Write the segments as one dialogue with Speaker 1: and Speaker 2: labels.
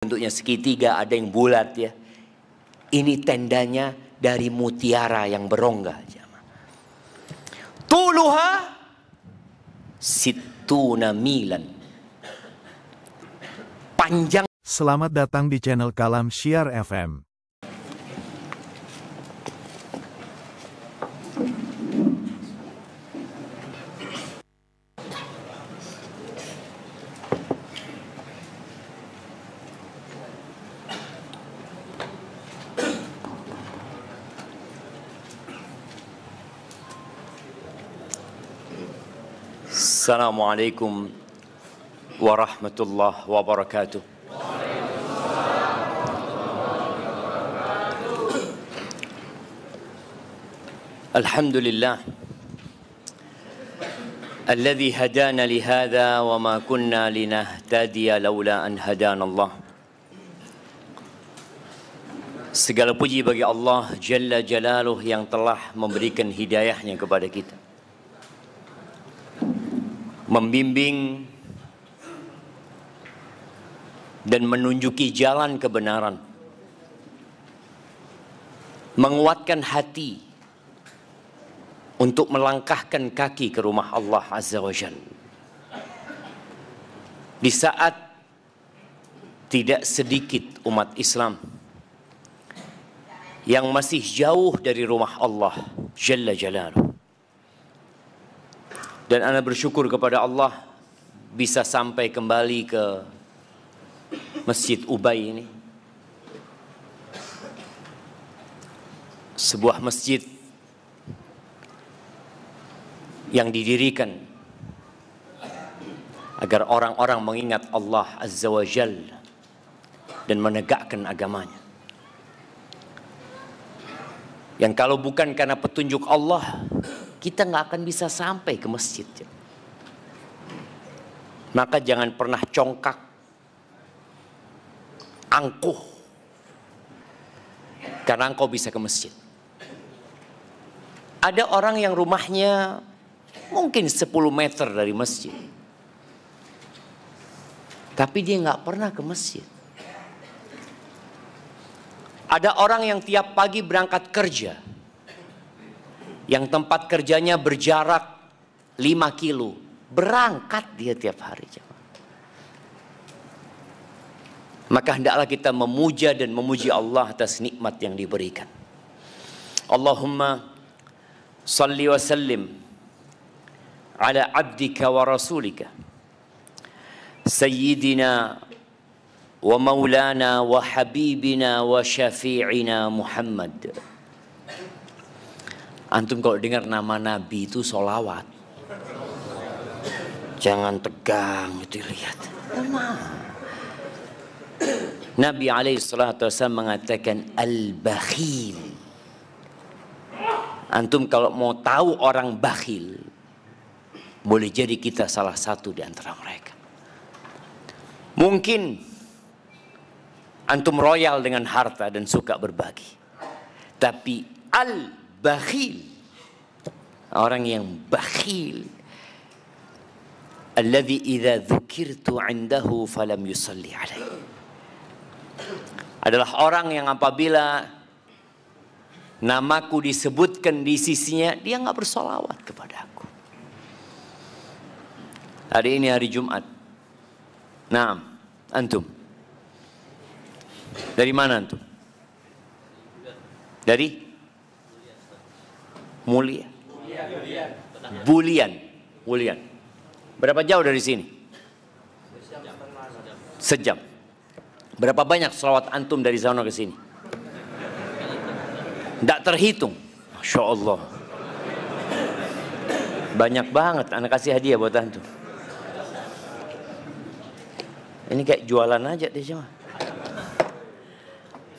Speaker 1: bentuknya segitiga, ada yang bulat ya. Ini tendanya dari mutiara yang berongga. Tuluha situna milan. Panjang.
Speaker 2: Selamat datang di channel Kalam Syiar FM.
Speaker 1: Assalamualaikum warahmatullahi wabarakatuh. Alhamdulillah alladzi hadana lihadza wa ma kunna linahtadiya laula an hadana Allah. Segala puji bagi Allah Jalla Jalaluh yang telah memberikan hidayahnya kepada kita, membimbing dan menunjuki jalan kebenaran, menguatkan hati untuk melangkahkan kaki ke rumah Allah Azza wa Jalla. Di saat tidak sedikit umat Islam yang masih jauh dari rumah Allah Jalla Jalaluh. Dan ana bersyukur kepada Allah bisa sampai kembali ke Masjid Ubay ini. Sebuah masjid yang didirikan agar orang-orang mengingat Allah Azza wa Jalla dan menegakkan agamanya. Yang kalau bukan karena petunjuk Allah, kita nggak akan bisa sampai ke masjid. Maka jangan pernah congkak, angkuh, karena engkau bisa ke masjid. Ada orang yang rumahnya mungkin 10 meter dari masjid, tapi dia nggak pernah ke masjid. Ada orang yang tiap pagi berangkat kerja, yang tempat kerjanya berjarak 5 kilo, berangkat dia tiap hari. Maka hendaklah kita memuja dan memuji Allah atas nikmat yang diberikan. Allahumma salli wa sallim ala abdika wa rasulika sayyidina wa maulana wa habibina wa syafi'ina Muhammad. Antum kalau dengar nama Nabi itu sholawat, jangan tegang itu lihat. Nabi SAW mengatakan al-bakhil. Antum kalau mau tahu orang bakhil, boleh jadi kita salah satu di antara mereka. Mungkin antum royal dengan harta dan suka berbagi, tapi al-bakhil, orang yang bakhil, alladzi idza dzukirtu 'indahu falam yusalli 'alaihi, adalah orang yang apabila namaku disebutkan di sisinya, dia nggak bersolawat kepada aku. Hari ini hari Jumat. Nah, antum dari mana antum? Dari Mulia. Bulian. Berapa jauh dari sini? Sejam. Berapa banyak selawat antum dari sana ke sini? Tidak terhitung. Masya Allah. Banyak banget. Anak kasih hadiah buat antum. Ini kayak jualan aja deh cuma.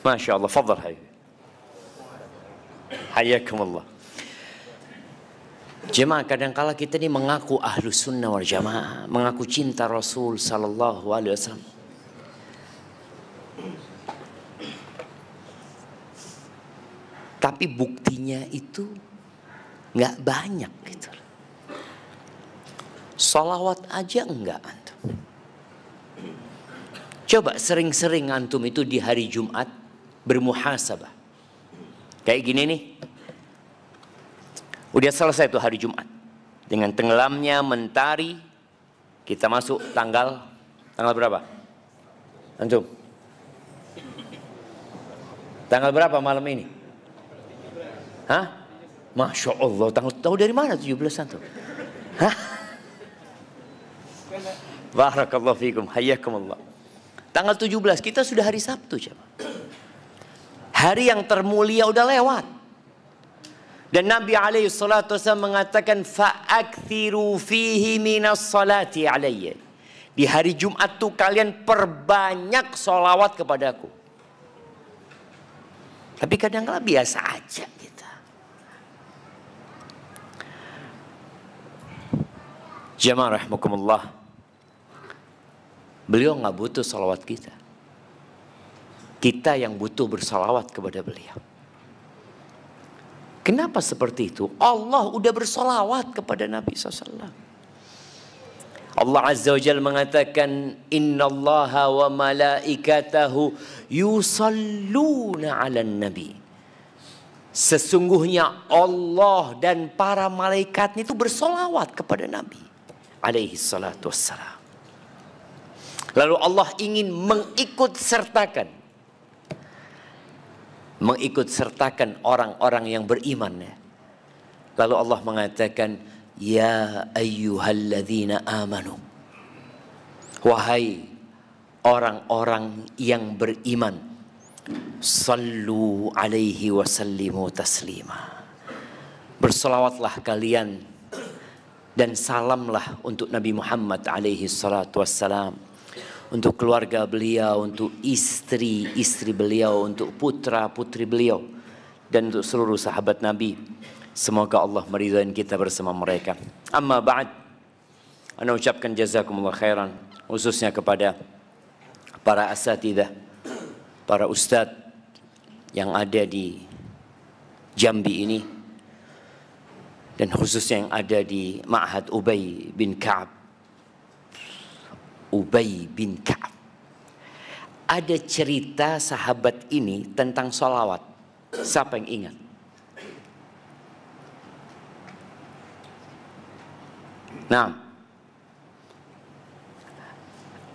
Speaker 1: Masya Allah. Fadhal habibi. Hayakumullah. Jemaah, kadangkala kita ini mengaku ahlus sunnah wal jamaah, mengaku cinta Rasul sallallahu alaihi wasallam, tapi buktinya itu nggak banyak gitu. Salawat aja enggak antum. Coba sering-sering antum itu di hari Jumat bermuhasabah. Kayak gini nih. Udah selesai tuh hari Jumat. Dengan tenggelamnya mentari, kita masuk tanggal berapa? Antum? Tanggal berapa malam ini? Hah? Masya Allah, tahu dari mana 17-an tuh? Hah? Barakallahu fikum, hayyakumullah. Tanggal 17 kita sudah hari Sabtu, coba. Hari yang termulia udah lewat. Dan Nabi alaihi salatu wasallam mengatakan fa'akthiru fihi minas salati alayya. Di hari Jumat tuh kalian perbanyak sholawat kepadaku. Tapi kadang-kadang biasa aja kita. Jamaah rahimakumullah. Beliau nggak butuh sholawat kita. Kita yang butuh bersolawat kepada beliau. Kenapa seperti itu? Allah udah bersolawat kepada Nabi SAW. Allah Azza wa Jalla mengatakan innallaha wa malaikatahu yusalluna 'alan nabi. Sesungguhnya Allah dan para malaikatnya itu bersolawat kepada Nabi alaihi salatu wassalam. Lalu Allah ingin mengikut sertakan orang-orang yang beriman. Lalu Allah mengatakan, ya ayyuhalladzina amanu. Wahai orang-orang yang beriman, sallu alaihi wasallimu taslima. Bersolawatlah kalian dan salamlah untuk Nabi Muhammad alaihi salatu wassalam. Untuk keluarga beliau, untuk istri-istri beliau, untuk putra-putri beliau, dan untuk seluruh sahabat Nabi. Semoga Allah meridhai kita bersama mereka. Amma ba'd, ana ucapkan jazakumullah khairan, khususnya kepada para asatidzah, para ustadz yang ada di Jambi ini, dan khususnya yang ada di Ma'had Ubay bin Ka'ab. Ubay bin Ka'ab. Ada cerita sahabat ini tentang sholawat. Siapa yang ingat? Nah,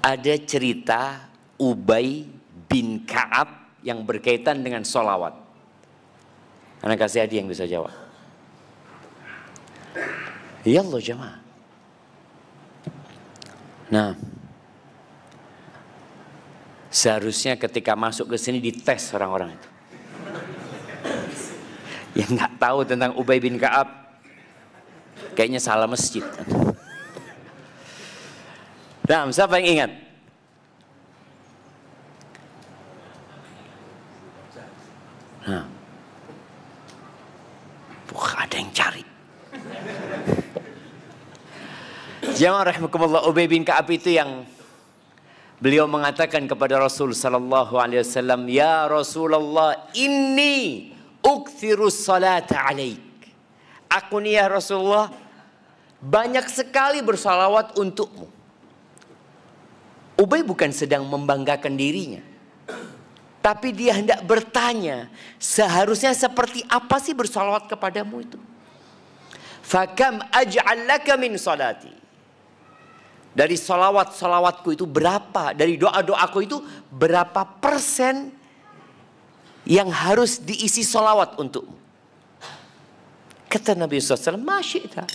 Speaker 1: ada cerita Ubay bin Ka'ab yang berkaitan dengan sholawat. Anak kasih hadiah yang bisa jawab. Ya Allah jamaah. Nah, seharusnya ketika masuk ke sini dites orang-orang itu. Yang nggak tahu tentang Ubay bin Ka'ab, kayaknya salah masjid. Nah, siapa yang ingat? Nah, ada yang cari. Jamaah rahimakumullah, Ubay bin Ka'ab itu yang beliau mengatakan kepada Rasul sallallahu alaihi wasallam, "Ya Rasulullah, inni ukthiru salata alaik." Aku nih ya Rasulullah banyak sekali bersalawat untukmu. Ubay bukan sedang membanggakan dirinya, tapi dia hendak bertanya, seharusnya seperti apa sih bersalawat kepadamu itu? Fakam aj'al laka min salati. Dari salawat-salawatku itu berapa? Dari doa-doaku itu berapa persen yang harus diisi salawat untukmu? Kata Nabi SAW, masyita.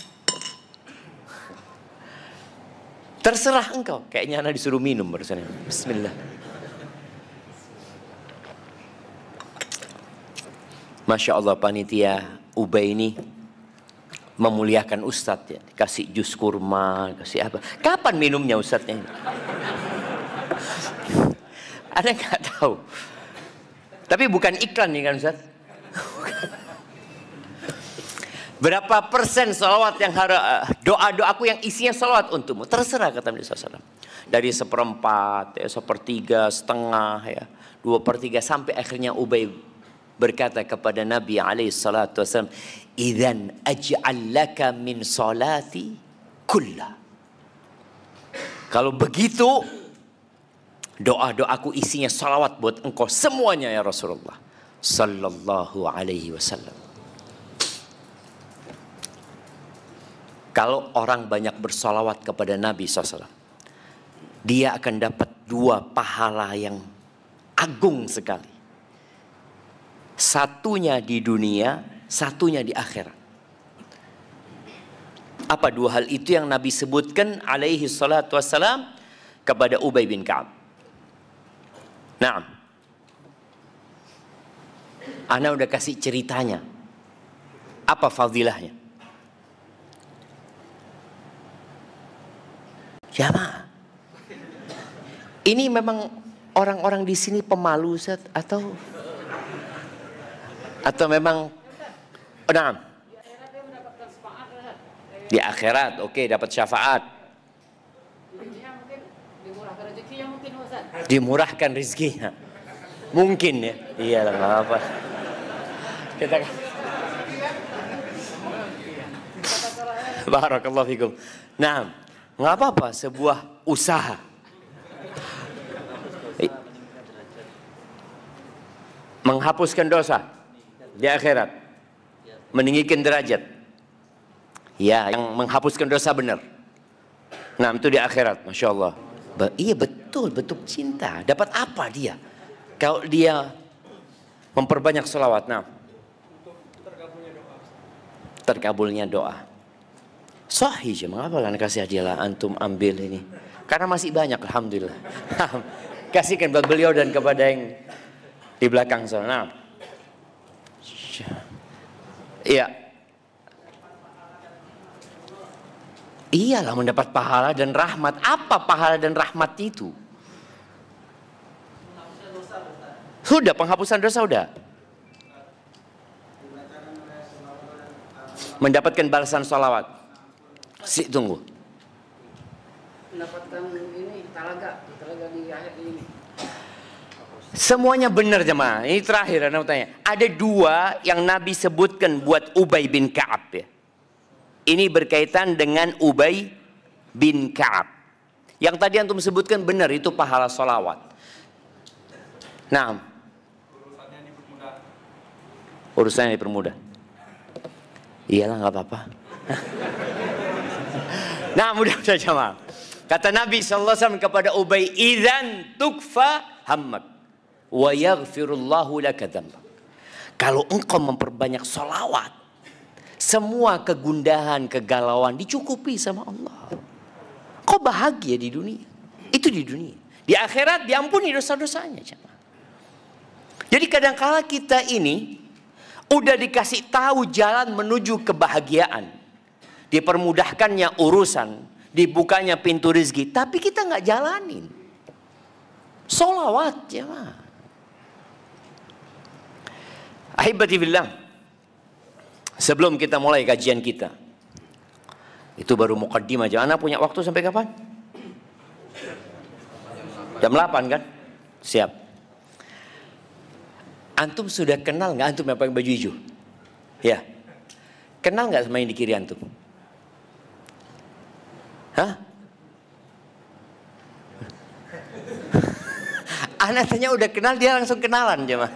Speaker 1: Terserah engkau. Kayaknya anak disuruh minum barusan. Bismillah. Masya Allah, panitia Ubay ini memuliakan ustadz ya, kasih jus kurma, kasih apa? Kapan minumnya ustadznya ini? Ada nggak tahu? Tapi bukan iklan nih kan ustadz? Berapa persen salawat yang harus doa-doaku yang isinya salawat untukmu? Terserah kata Nabi SAW. Dari 1/4, ya, 1/3, setengah, ya, 2/3 sampai akhirnya Ubay berkata kepada Nabi SAW, "Idzan aj'al laka min salati kullah." Kalau begitu, Doa-doaku isinya salawat buat engkau semuanya ya Rasulullah sallallahu alaihi wasallam. Kalau orang banyak bersalawat kepada Nabi SAW, dia akan dapat 2 pahala yang agung sekali. Satunya di dunia, satunya di akhirat. Apa 2 hal itu yang Nabi sebutkan alaihi salatu wassalam kepada Ubay bin Ka'ab? Naam. Ana udah kasih ceritanya. Apa fadilahnya? Jamaah. Ini memang orang-orang di sini pemalu Ustaz atau memang naam. Di akhirat oke, dapat syafaat. Dimurahkan rezekinya. Mungkin ya. Iyalah enggak apa. Kita Barakallahu fikum. Naam. Enggak apa-apa, sebuah usaha. Menghapuskan dosa di akhirat. Meninggikan derajat. Ya, yang menghapuskan dosa benar. Nah, itu di akhirat, Masya Allah. Iya betul cinta. Dapat apa dia? Kalau dia memperbanyak sholawat. Nah, terkabulnya doa. Sahih jemaah, apalah kasih hadiah lah, antum ambil ini. Karena masih banyak, alhamdulillah. Kasihkan buat beliau dan kepada yang di belakang sana. Nah. Iya. Iyalah mendapat pahala dan rahmat. Apa pahala dan rahmat itu? Sudah, penghapusan dosa sudah. Mendapatkan balasan sholawat. Tunggu.
Speaker 3: Mendapatkan ini talaga di akhir ini.
Speaker 1: Semuanya benar jemaah. Ini terakhir Anda tanya. Ada 2 yang Nabi sebutkan buat Ubay bin Ka'ab ya. Ini berkaitan dengan Ubay bin Ka'ab. Yang tadi antum sebutkan benar, itu pahala sholawat. Nah, urusannya dipermudah. Iyalah nggak apa-apa. Nah, mudah saja jemaah. Kata Nabi SAW kepada Ubay, "Idzan tukfa hammak wa yaghfirullahu laka dzambak." Kalau engkau memperbanyak sholawat, semua kegundahan, kegalauan dicukupi sama Allah. Kau bahagia di dunia. Itu di dunia. Di akhirat diampuni dosa-dosanya jemaah. Jadi kadang-kala kita ini udah dikasih tahu jalan menuju kebahagiaan. Dipermudahkannya urusan, dibukanya pintu rezeki, tapi kita nggak jalanin. Sholawat ya mah. Ahibati billah. Sebelum kita mulai kajian kita, itu baru muqaddimah aja. Anak punya waktu sampai kapan? Jam 8 kan? Siap. Antum sudah kenal nggak antum yang pakai baju hijau? Ya. Kenal nggak sama yang di kiri antum? Hah? Anak tanya udah kenal, dia langsung kenalan jemaah.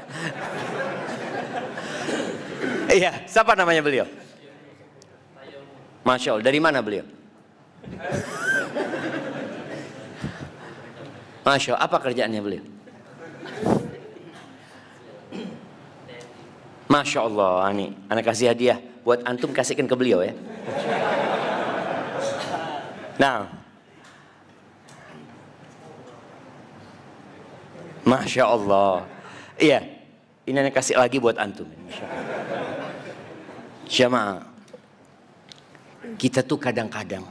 Speaker 1: Iya, siapa namanya beliau? Masya Allah, dari mana beliau? Masya Allah, apa kerjaannya beliau? Masya Allah, ini anak kasih hadiah buat antum, kasihkan ke beliau ya. Nah, Masya Allah. Iya, ini anak kasih lagi buat antum. Jamaah, kita tuh kadang-kadang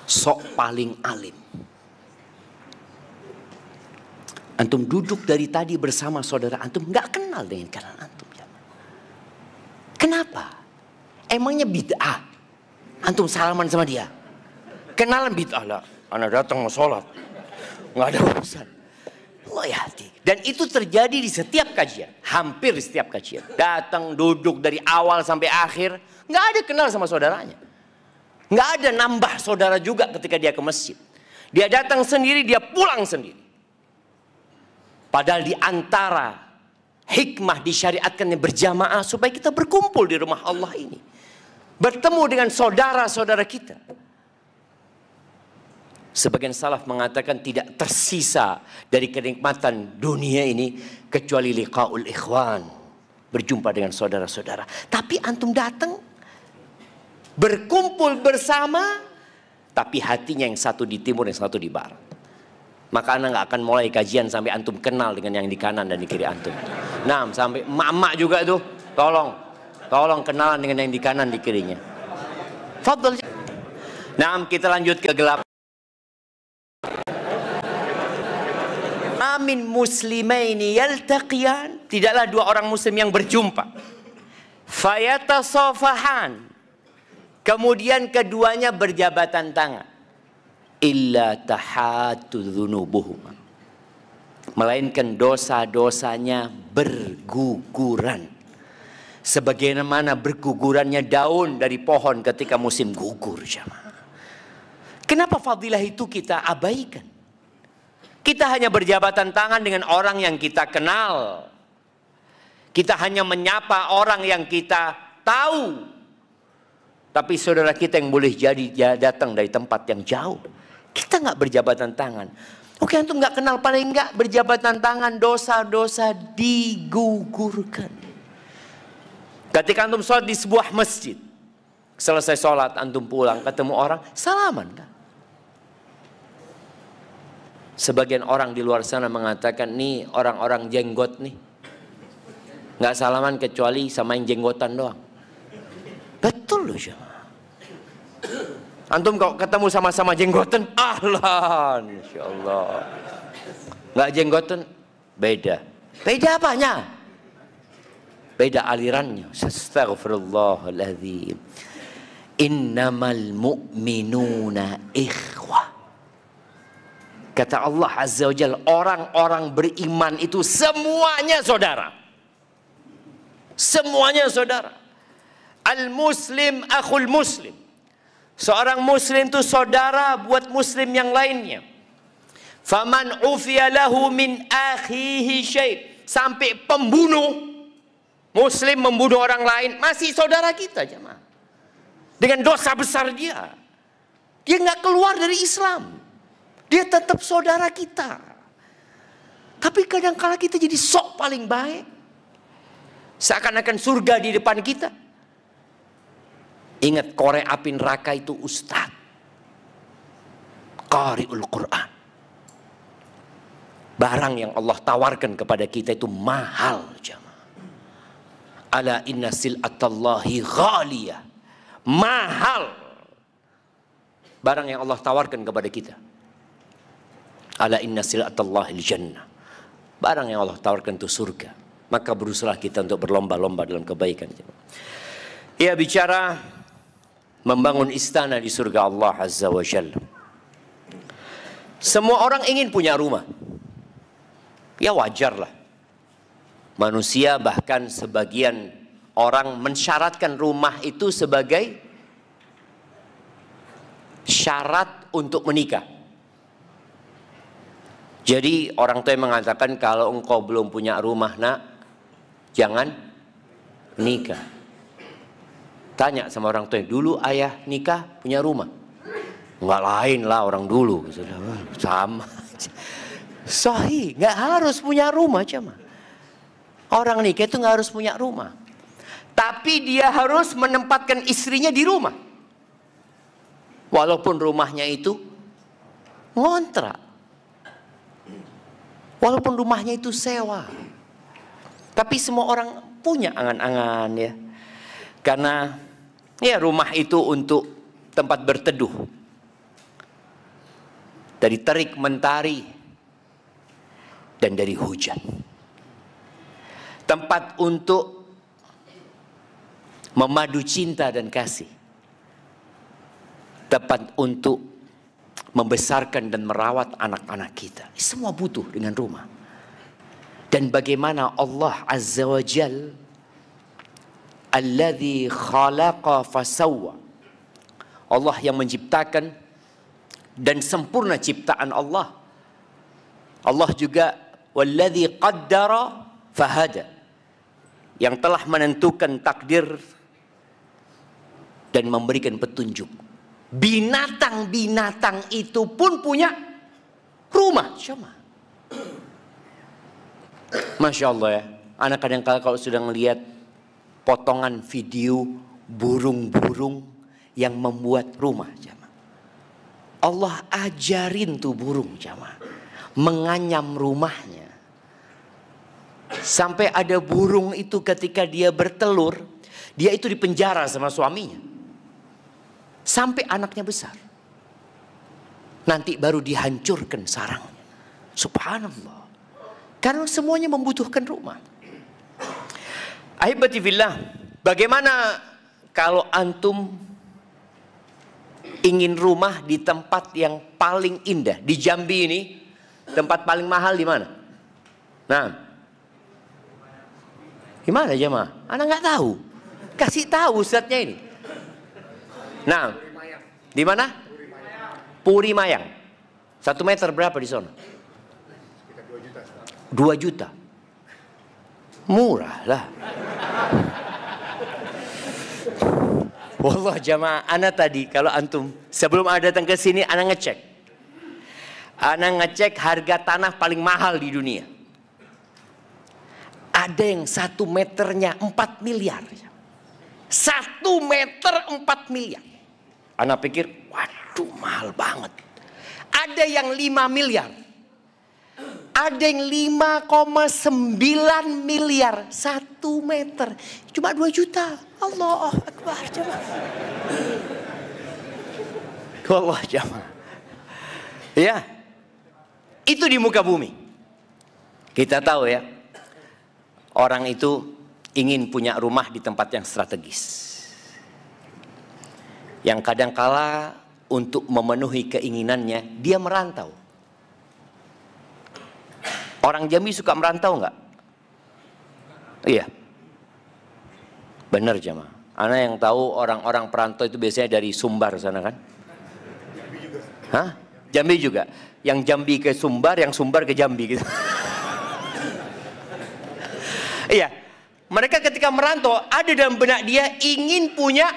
Speaker 1: sok paling alim. Antum duduk dari tadi bersama saudara antum, nggak kenal dengan kanan antum. Kenapa? Emangnya bid'ah? Antum salaman sama dia. Kenalan bid'ah lah. Anak datang mau sholat, nggak ada urusan. Loyalty. Dan itu terjadi di setiap kajian, hampir di setiap kajian. Datang duduk dari awal sampai akhir, nggak ada kenal sama saudaranya. Nggak ada nambah saudara juga ketika dia ke masjid. Dia datang sendiri, dia pulang sendiri. Padahal di antara hikmah disyariatkannya berjamaah supaya kita berkumpul di rumah Allah ini. Bertemu dengan saudara-saudara kita. Sebagian salaf mengatakan tidak tersisa dari kenikmatan dunia ini kecuali liqaul ikhwan. Berjumpa dengan saudara-saudara. Tapi antum datang berkumpul bersama, tapi hatinya yang satu di timur, yang satu di barat. Maka anda nggak akan mulai kajian sampai antum kenal dengan yang di kanan dan di kiri antum. Nah, sampai emak-emak juga tuh, tolong kenalan dengan yang di kanan di kirinya. Fadl. Nah, kita lanjut ke gelap. Amin muslimaini yaltaqiyan, tidaklah dua orang muslim yang berjumpa. Fayatasafahan, kemudian keduanya berjabatan tangan. Illa tahatu dzunubuhuma, melainkan dosa-dosanya berguguran. Sebagaimana bergugurannya daun dari pohon ketika musim gugur. Kenapa fadilah itu kita abaikan? Kita hanya berjabatan tangan dengan orang yang kita kenal. Kita hanya menyapa orang yang kita tahu. Tapi saudara kita yang boleh jadi datang dari tempat yang jauh, kita nggak berjabatan tangan. Oke, antum nggak kenal, paling nggak berjabatan tangan, dosa-dosa digugurkan. Ketika antum sholat di sebuah masjid, selesai sholat antum pulang ketemu orang, salaman kan? Sebagian orang di luar sana mengatakan, nih orang-orang jenggot nih, nggak salaman kecuali sama yang jenggotan doang. Betul loh jemaah. Antum kalau ketemu sama-sama jenggotan, ahlan, insyaallah. Nggak jenggotan, beda. Beda apanya? Beda alirannya. Astaghfirullahaladzim. Innamal mu'minuna ikhwah. Kata Allah Azza wa Jalla, orang-orang beriman itu semuanya saudara. Semuanya saudara. Al-muslim akhul muslim. Seorang muslim itu saudara buat muslim yang lainnya. Faman ufiya lahu min akhihi syai', sampai pembunuh muslim membunuh orang lain masih saudara kita jemaah. Dengan dosa besar dia. Dia nggak keluar dari Islam. Dia tetap saudara kita. Tapi kadang-kala kita jadi sok paling baik. Seakan-akan surga di depan kita. Ingat, korek api neraka itu ustaz, qari'ul Quran. Barang yang Allah tawarkan kepada kita itu mahal jemaah. Ala inna sil'atallahi ghaliyah. Mahal. Barang yang Allah tawarkan kepada kita. Ala inna sil'atallahi jannah. Barang yang Allah tawarkan itu surga. Maka berusaha kita untuk berlomba-lomba dalam kebaikan. Ia bicara membangun istana di surga Allah Azza wa Jalla. Semua orang ingin punya rumah. Ya wajarlah. Manusia, bahkan sebagian orang mensyaratkan rumah itu sebagai syarat untuk menikah. Jadi orang tua yang mengatakan, kalau engkau belum punya rumah nak, jangan nikah. Tanya sama orang tua, dulu ayah nikah punya rumah? Enggak, lain lah orang dulu. Sama. Sahih, nggak harus punya rumah cuma. Orang nikah itu nggak harus punya rumah. Tapi dia harus menempatkan istrinya di rumah. Walaupun rumahnya itu ngontrak. Walaupun rumahnya itu sewa. Tapi semua orang punya angan-angan ya. Karena ya rumah itu untuk tempat berteduh. Dari terik mentari dan dari hujan. Tempat untuk memadu cinta dan kasih. Tempat untuk membesarkan dan merawat anak-anak kita. Semua butuh dengan rumah. Dan bagaimana Allah Azza wa Jal, Alladhi khalaqa fasawwa, Allah yang menciptakan dan sempurna ciptaan Allah. Allah juga walladzi qaddara fahada, yang telah menentukan takdir dan memberikan petunjuk. Binatang-binatang itu pun punya rumah. Coba. Masya Allah ya. Anak kadang-kala kalau sudah melihat potongan video burung-burung yang membuat rumah, jamaah. Allah ajarin tuh burung, jamaah, menganyam rumahnya. Sampai ada burung itu ketika dia bertelur, dia itu dipenjara sama suaminya. Sampai anaknya besar. Nanti baru dihancurkan sarangnya. Subhanallah. Karena semuanya membutuhkan rumah. Ahibati fillah, bagaimana kalau antum ingin rumah di tempat yang paling indah? Di Jambi ini, tempat paling mahal di mana? Nah, gimana jemaah? Anak nggak tahu. Kasih tahu ustadznya ini. Nah, di mana? Puri Mayang. 1 meter berapa di sana? 2 juta. Murah lah. Wallah jamaah, ana tadi kalau antum sebelum ada datang ke sini, ana ngecek. Ana ngecek harga tanah paling mahal di dunia. Ada yang 1 meternya 4 miliar. 1 meter 4 miliar. Ana pikir, waduh mahal banget. Ada yang 5 miliar. Ada yang 5,9 miliar 1 meter. Cuma 2 juta. Allah Akbar jemaah. Allah jemaah. Ya. Itu di muka bumi. Kita tahu ya. Orang itu ingin punya rumah di tempat yang strategis. Yang kadangkala untuk memenuhi keinginannya dia merantau. Orang Jambi suka merantau nggak? Iya. Benar jemaah. Ana yang tahu orang-orang perantau itu biasanya dari Sumbar sana kan? Hah? Jambi juga. Yang Jambi ke Sumbar, yang Sumbar ke Jambi gitu. Iya. Mereka ketika merantau ada dalam benak dia ingin punya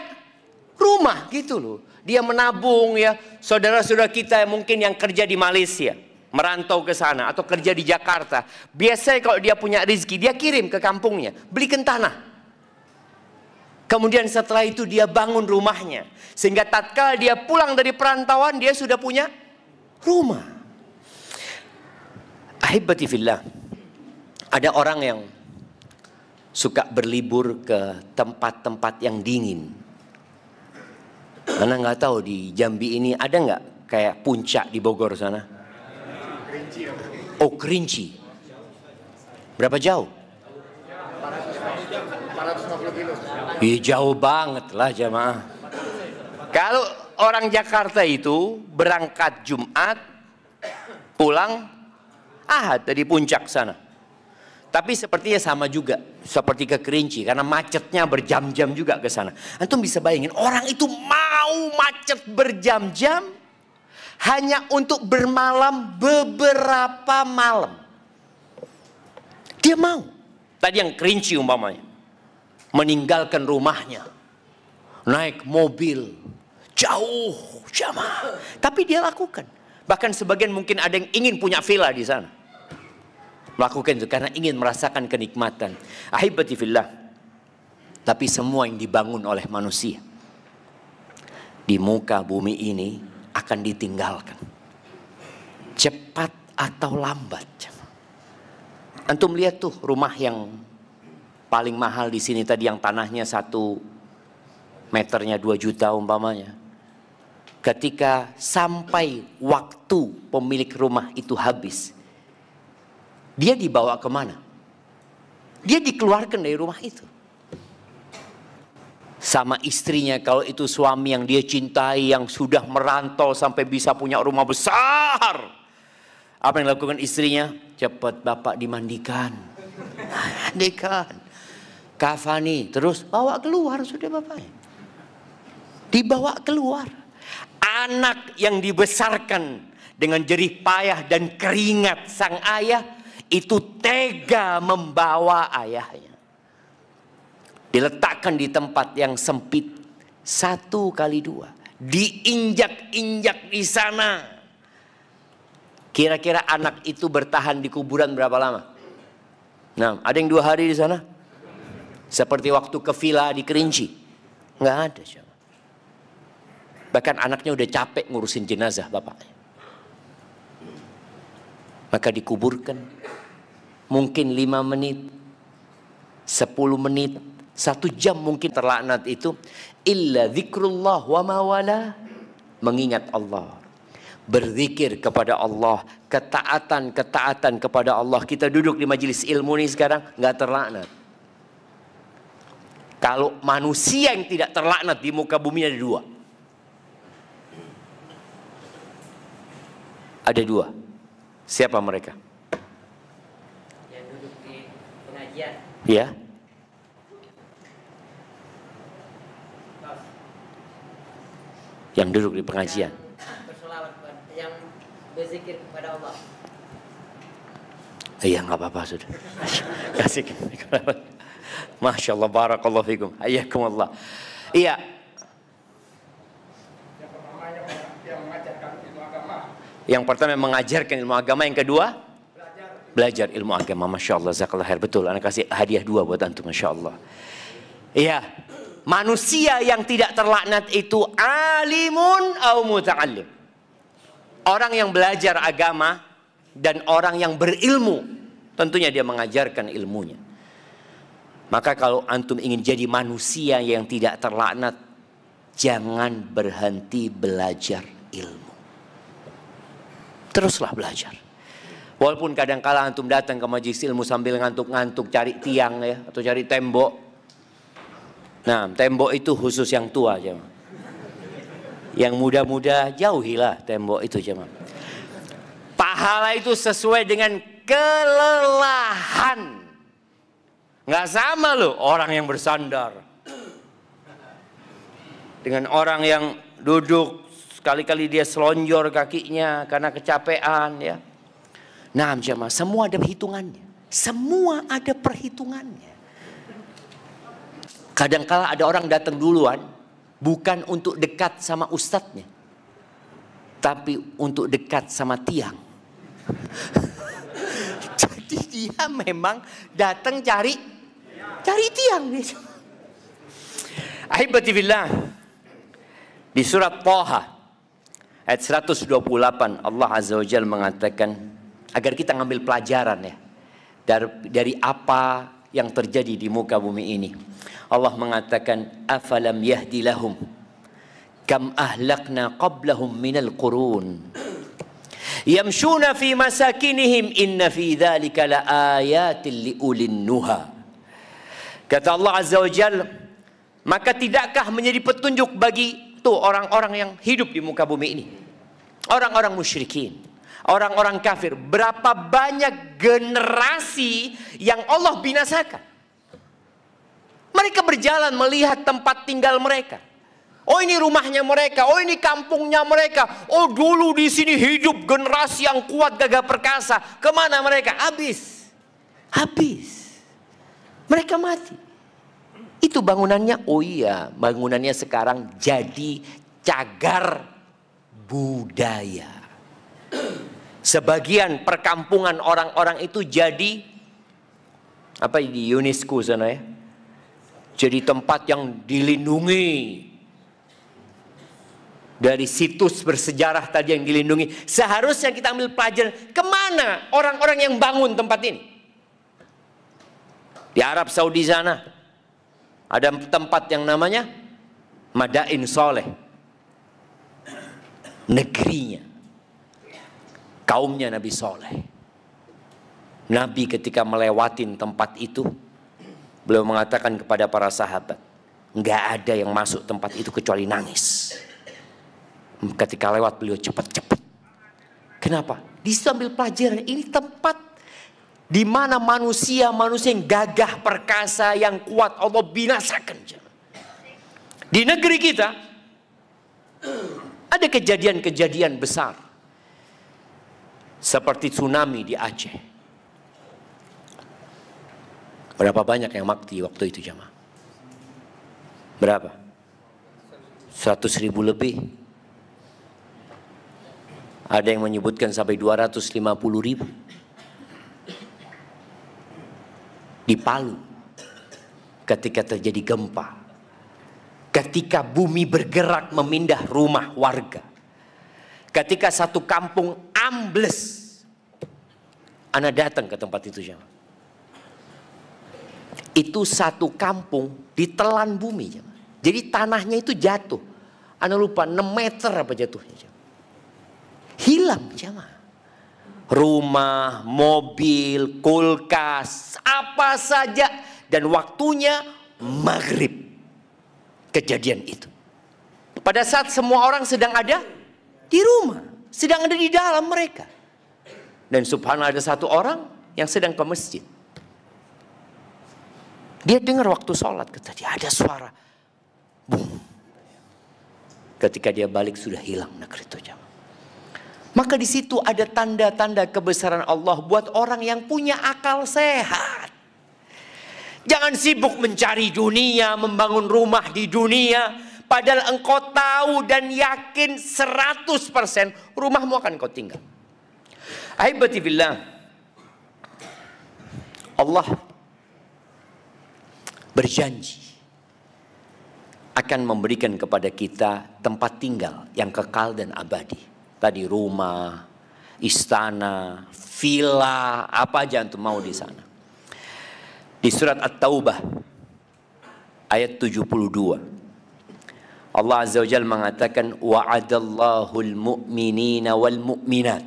Speaker 1: rumah gitu loh. Dia menabung ya. Saudara-saudara kita mungkin yang kerja di Malaysia, merantau ke sana atau kerja di Jakarta, biasanya kalau dia punya rezeki dia kirim ke kampungnya, belikan tanah. Kemudian setelah itu dia bangun rumahnya, sehingga tatkala dia pulang dari perantauan dia sudah punya rumah. Ahibati fillah, ada orang yang suka berlibur ke tempat-tempat yang dingin. Karena nggak tahu di Jambi ini ada nggak kayak puncak di Bogor sana? Oh, Kerinci. Berapa jauh?
Speaker 3: 450 kilo.
Speaker 1: Ih, jauh banget lah jamaah. Kalau orang Jakarta itu berangkat Jumat, pulang Ahad dari puncak sana. Tapi sepertinya sama juga seperti ke Kerinci karena macetnya berjam-jam juga ke sana. Antum bisa bayangin orang itu mau macet berjam-jam hanya untuk bermalam beberapa malam. Dia mau. Tadi yang Kerinci umpamanya, meninggalkan rumahnya, naik mobil jauh jamaah, tapi dia lakukan. Bahkan sebagian mungkin ada yang ingin punya villa di sana. Melakukan itu karena ingin merasakan kenikmatan. Ahibati fillah. Tapi semua yang dibangun oleh manusia di muka bumi ini akan ditinggalkan. Cepat atau lambat. Antum lihat tuh rumah yang paling mahal di sini tadi yang tanahnya 1 meternya 2 juta umpamanya. Ketika sampai waktu pemilik rumah itu habis, dia dibawa kemana? Dia dikeluarkan dari rumah itu. Sama istrinya kalau itu suami yang dia cintai, yang sudah merantau sampai bisa punya rumah besar. Apa yang dilakukan istrinya? Cepat bapak dimandikan. Mandikan. Kafani. Terus bawa keluar sudah bapaknya. Dibawa keluar. anak yang dibesarkan dengan jerih payah dan keringat sang ayah itu tega membawa ayahnya. Diletakkan di tempat yang sempit 1 kali 2. Diinjak-injak di sana. Kira-kira anak itu bertahan di kuburan berapa lama? Nah, ada yang 2 hari di sana? Seperti waktu ke villa di Kerinci. Nggak ada. Bahkan anaknya udah capek ngurusin jenazah bapaknya. Maka dikuburkan. Mungkin 5 menit, 10 menit, 1 jam mungkin terlaknat itu. Illa zikrullah wa mawala. Mengingat Allah. Berzikir kepada Allah. Ketaatan kepada Allah. Kita duduk di majelis ilmu ini sekarang nggak terlaknat. Kalau manusia yang tidak terlaknat di muka bumi ada 2. Ada 2. Siapa mereka?
Speaker 3: Yang duduk di pengajian.
Speaker 1: Ya. Yang duduk di pengajian.
Speaker 3: Yang bersolawat, yang berzikir kepada Allah.
Speaker 1: Iya, nggak apa-apa sudah. Kasih. Masya Allah, barakallahu fikum. Hayyakumullah. Iya. Yang pertama mengajarkan ilmu agama. Yang kedua belajar ilmu agama. Masya Allah, jazakallah khair. Betul, anak kasih hadiah 2 buat antum. Masya Allah. Iya. Manusia yang tidak terlaknat itu alimun au muta'allim. Orang yang belajar agama dan orang yang berilmu, tentunya dia mengajarkan ilmunya. Maka kalau antum ingin jadi manusia yang tidak terlaknat, jangan berhenti belajar ilmu. Teruslah belajar. Walaupun kadang-kala antum datang ke majelis ilmu sambil ngantuk-ngantuk cari tiang ya, atau cari tembok. Nah, tembok itu khusus yang tua aja. Yang muda-muda jauhilah tembok itu jemaah. Pahala itu sesuai dengan kelelahan. Nggak sama loh orang yang bersandar dengan orang yang duduk, sekali-kali dia selonjor kakinya karena kecapean ya. Nah, jemaah, semua ada perhitungannya. Semua ada perhitungannya. Kadang-kala ada orang datang duluan bukan untuk dekat sama ustadznya, tapi untuk dekat sama tiang. Jadi dia memang datang cari tiang. Ahibati fillah. Di surat Thaha ayat 128 Allah Azza wa Jalla mengatakan agar kita ngambil pelajaran ya dari apa yang terjadi di muka bumi ini. Allah mengatakan afalam yahdi lahum kam ahlakna qablahum minal qurun yamshuna fi masakinihim inna fi dzalika laayatin liulin nuha. Kata Allah Azza wa Jalla, maka tidakkah menjadi petunjuk bagi tuh orang-orang yang hidup di muka bumi ini, orang-orang musyrikin, orang-orang kafir, berapa banyak generasi yang Allah binasakan. Mereka berjalan melihat tempat tinggal mereka. Oh, ini rumahnya mereka, oh ini kampungnya mereka. Oh, dulu di sini hidup generasi yang kuat gagah perkasa. Kemana mereka? Habis. Mereka mati. Itu bangunannya, oh iya, bangunannya sekarang jadi cagar budaya. Sebagian perkampungan orang-orang itu jadi apa di UNESCO sana ya? Jadi tempat yang dilindungi. Dari situs bersejarah tadi yang dilindungi. Seharusnya kita ambil pelajaran. Kemana orang-orang yang bangun tempat ini? Di Arab Saudi sana. Ada tempat yang namanya Madain Soleh. Negerinya. Kaumnya Nabi Soleh. Nabi ketika melewatin tempat itu, beliau mengatakan kepada para sahabat, nggak ada yang masuk tempat itu kecuali nangis. Ketika lewat beliau cepat-cepat. Kenapa? Disambil pelajaran, ini tempat di mana manusia yang gagah perkasa, yang kuat Allah binasakan. Di negeri kita Ada kejadian-kejadian besar seperti tsunami di Aceh. Berapa banyak yang mati waktu itu jemaah? Berapa? 100.000 lebih. Ada yang menyebutkan sampai 250.000. Di Palu ketika terjadi gempa, ketika bumi bergerak memindah rumah warga, ketika satu kampung ambles, Ana datang ke tempat itu jemaah. Itu satu kampung ditelan bumi jemaah. Jadi tanahnya itu jatuh. Ana lupa 6 meter apa jatuhnya jemaah. Hilang jemaah. Rumah, mobil, kulkas, apa saja. Dan waktunya maghrib. Kejadian itu. Pada saat semua orang sedang ada di rumah. Sedang ada di dalam mereka. Dan subhanallah ada satu orang yang sedang ke masjid. Dia dengar waktu sholat. Tadi ada suara. Boom. Ketika dia balik sudah hilang negeri itu jemaah. Maka di situ ada tanda-tanda kebesaran Allah buat orang yang punya akal sehat. Jangan sibuk mencari dunia, membangun rumah di dunia. Padahal engkau tahu dan yakin 100% rumahmu akan kau tinggal. Ahibati billah. Allah berjanji akan memberikan kepada kita tempat tinggal yang kekal dan abadi. Tadi rumah, istana, villa, apa aja antum mau di sana. Di surat At-Taubah ayat 72. Allah Azza wa Jalla mengatakan wa'adallahul mu'minina wal mu'minat.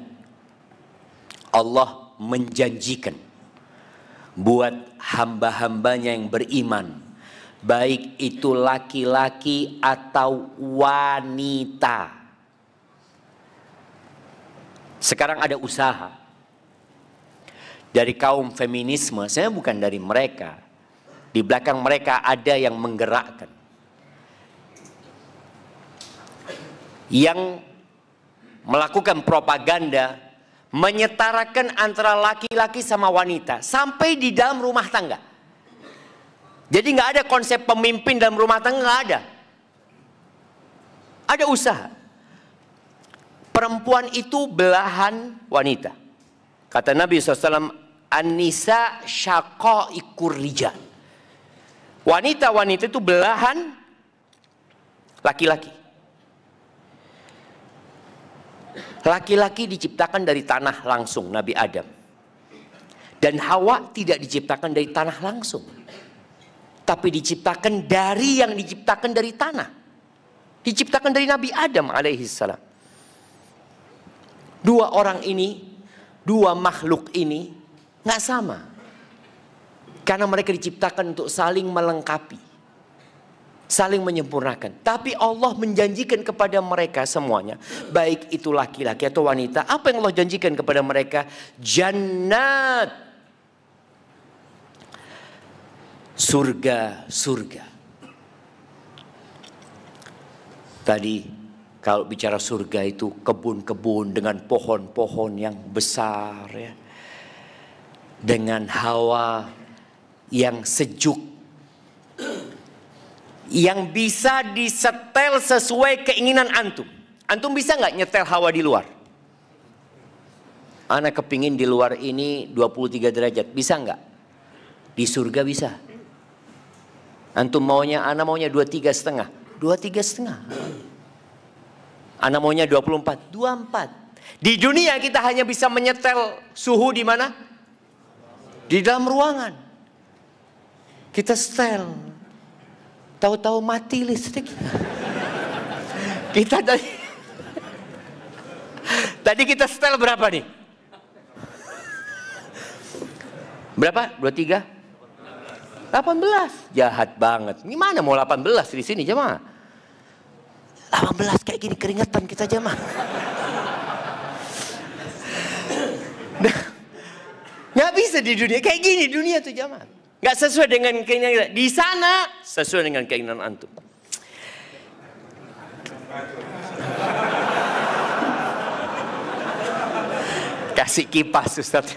Speaker 1: Allah menjanjikan buat hamba-hambanya yang beriman, baik itu laki-laki atau wanita. Sekarang ada usaha dari kaum feminisme, saya bukan dari mereka. Di belakang mereka ada yang menggerakkan. Yang melakukan propaganda, menyetarakan antara laki-laki sama wanita. Sampai di dalam rumah tangga. Jadi nggak ada konsep pemimpin dalam rumah tangga, nggak ada. Ada usaha. Perempuan itu belahan wanita. Kata Nabi SAW, An-nisa syaqaiqur rijal. Wanita-wanita itu belahan laki-laki. Laki-laki diciptakan dari tanah langsung, Nabi Adam. Dan Hawa tidak diciptakan dari tanah langsung. Tapi diciptakan dari yang diciptakan dari tanah. Diciptakan dari Nabi Adam alaihissalam. Dua orang ini, dua makhluk ini nggak sama. Karena mereka diciptakan untuk saling melengkapi. Saling menyempurnakan. Tapi Allah menjanjikan kepada mereka semuanya. Baik itu laki-laki atau wanita. Apa yang Allah janjikan kepada mereka? Jannat. Surga-surga. Tadi kalau bicara surga itu kebun-kebun dengan pohon-pohon yang besar ya. Dengan hawa yang sejuk. Yang bisa disetel sesuai keinginan antum. Antum bisa nggak nyetel hawa di luar? Ana kepingin di luar ini 23 derajat. Bisa nggak? Di surga bisa. Antum maunya, ana maunya 23,5. 23,5. Ana maunya 24. 24. Di dunia kita hanya bisa menyetel suhu di mana? Di dalam ruangan. Kita setel. Tahu-tahu mati listrik. Kita tadi kita setel berapa nih? Berapa? 23? 18. Jahat banget. Gimana mau 18 di sini jemaah? 18 kayak gini keringetan kita jemaah. Nggak bisa di dunia kayak gini, dunia tuh jemaah. Nggak sesuai dengan keinginan kita. Di sana sesuai dengan keinginan antum. Kasih kipas Ustaz.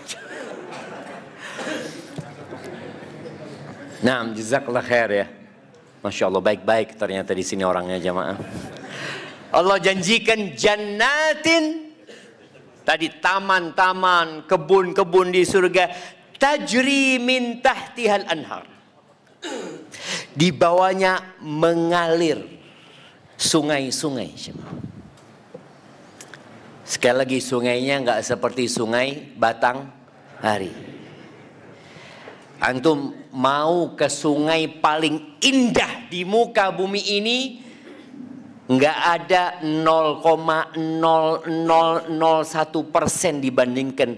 Speaker 1: Nah, jazakallah khair ya. Masya Allah, baik-baik ternyata di sini orangnya jamaah. Allah janjikan jannatin, tadi taman-taman, kebun-kebun di surga, tajri min tahtihal anhar. Di bawahnya mengalir sungai-sungai. Sekali lagi, sungainya nggak seperti sungai Batanghari. Antum mau ke sungai paling indah di muka bumi ini, nggak ada 0,0001% dibandingkan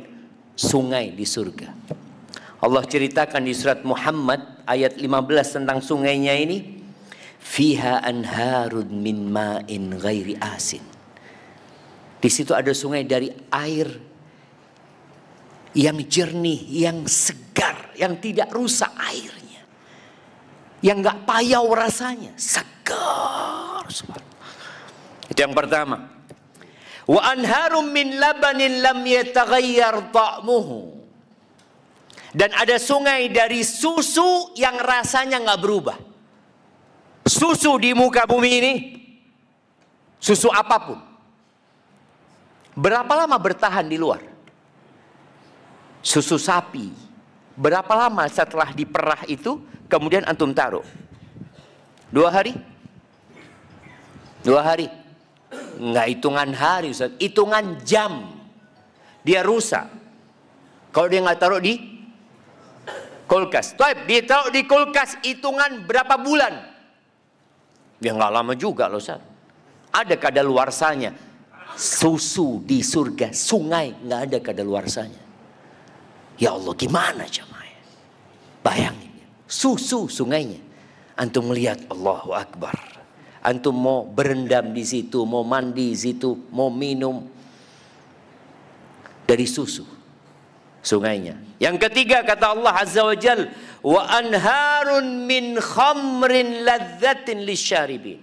Speaker 1: sungai di surga. Allah ceritakan di surat Muhammad ayat 15 tentang sungainya ini. Fiha anharun min ma'in ghairi asin. Di situ ada sungai dari air yang jernih, yang segar, yang tidak rusak airnya, yang nggak payau rasanya, segar. Itu yang pertama. Wa anharum min labanin lam yataghayyar ta'muhu. Dan ada sungai dari susu yang rasanya nggak berubah. Susu di muka bumi ini, susu apapun, berapa lama bertahan di luar? Susu sapi, berapa lama setelah diperah itu kemudian antum taruh? 2 hari? 2 hari? Nggak hitungan hari Ustaz, hitungan jam dia rusak. Kalau dia nggak taruh di kulkas, dia taruh di kulkas hitungan berapa bulan? Ya nggak lama juga loh Ustaz. Ada kadaluarsanya. Susu di surga, sungai nggak ada kadaluarsanya. Ya Allah, gimana jemaah? Bayangin, susu sungainya. Antum melihat, Allahu Akbar. Antum mau berendam di situ, mau mandi di situ, mau minum dari susu sungainya. Yang ketiga kata Allah Azza wa Jal, wa anharun min khamrin ladzatin lisyaribin.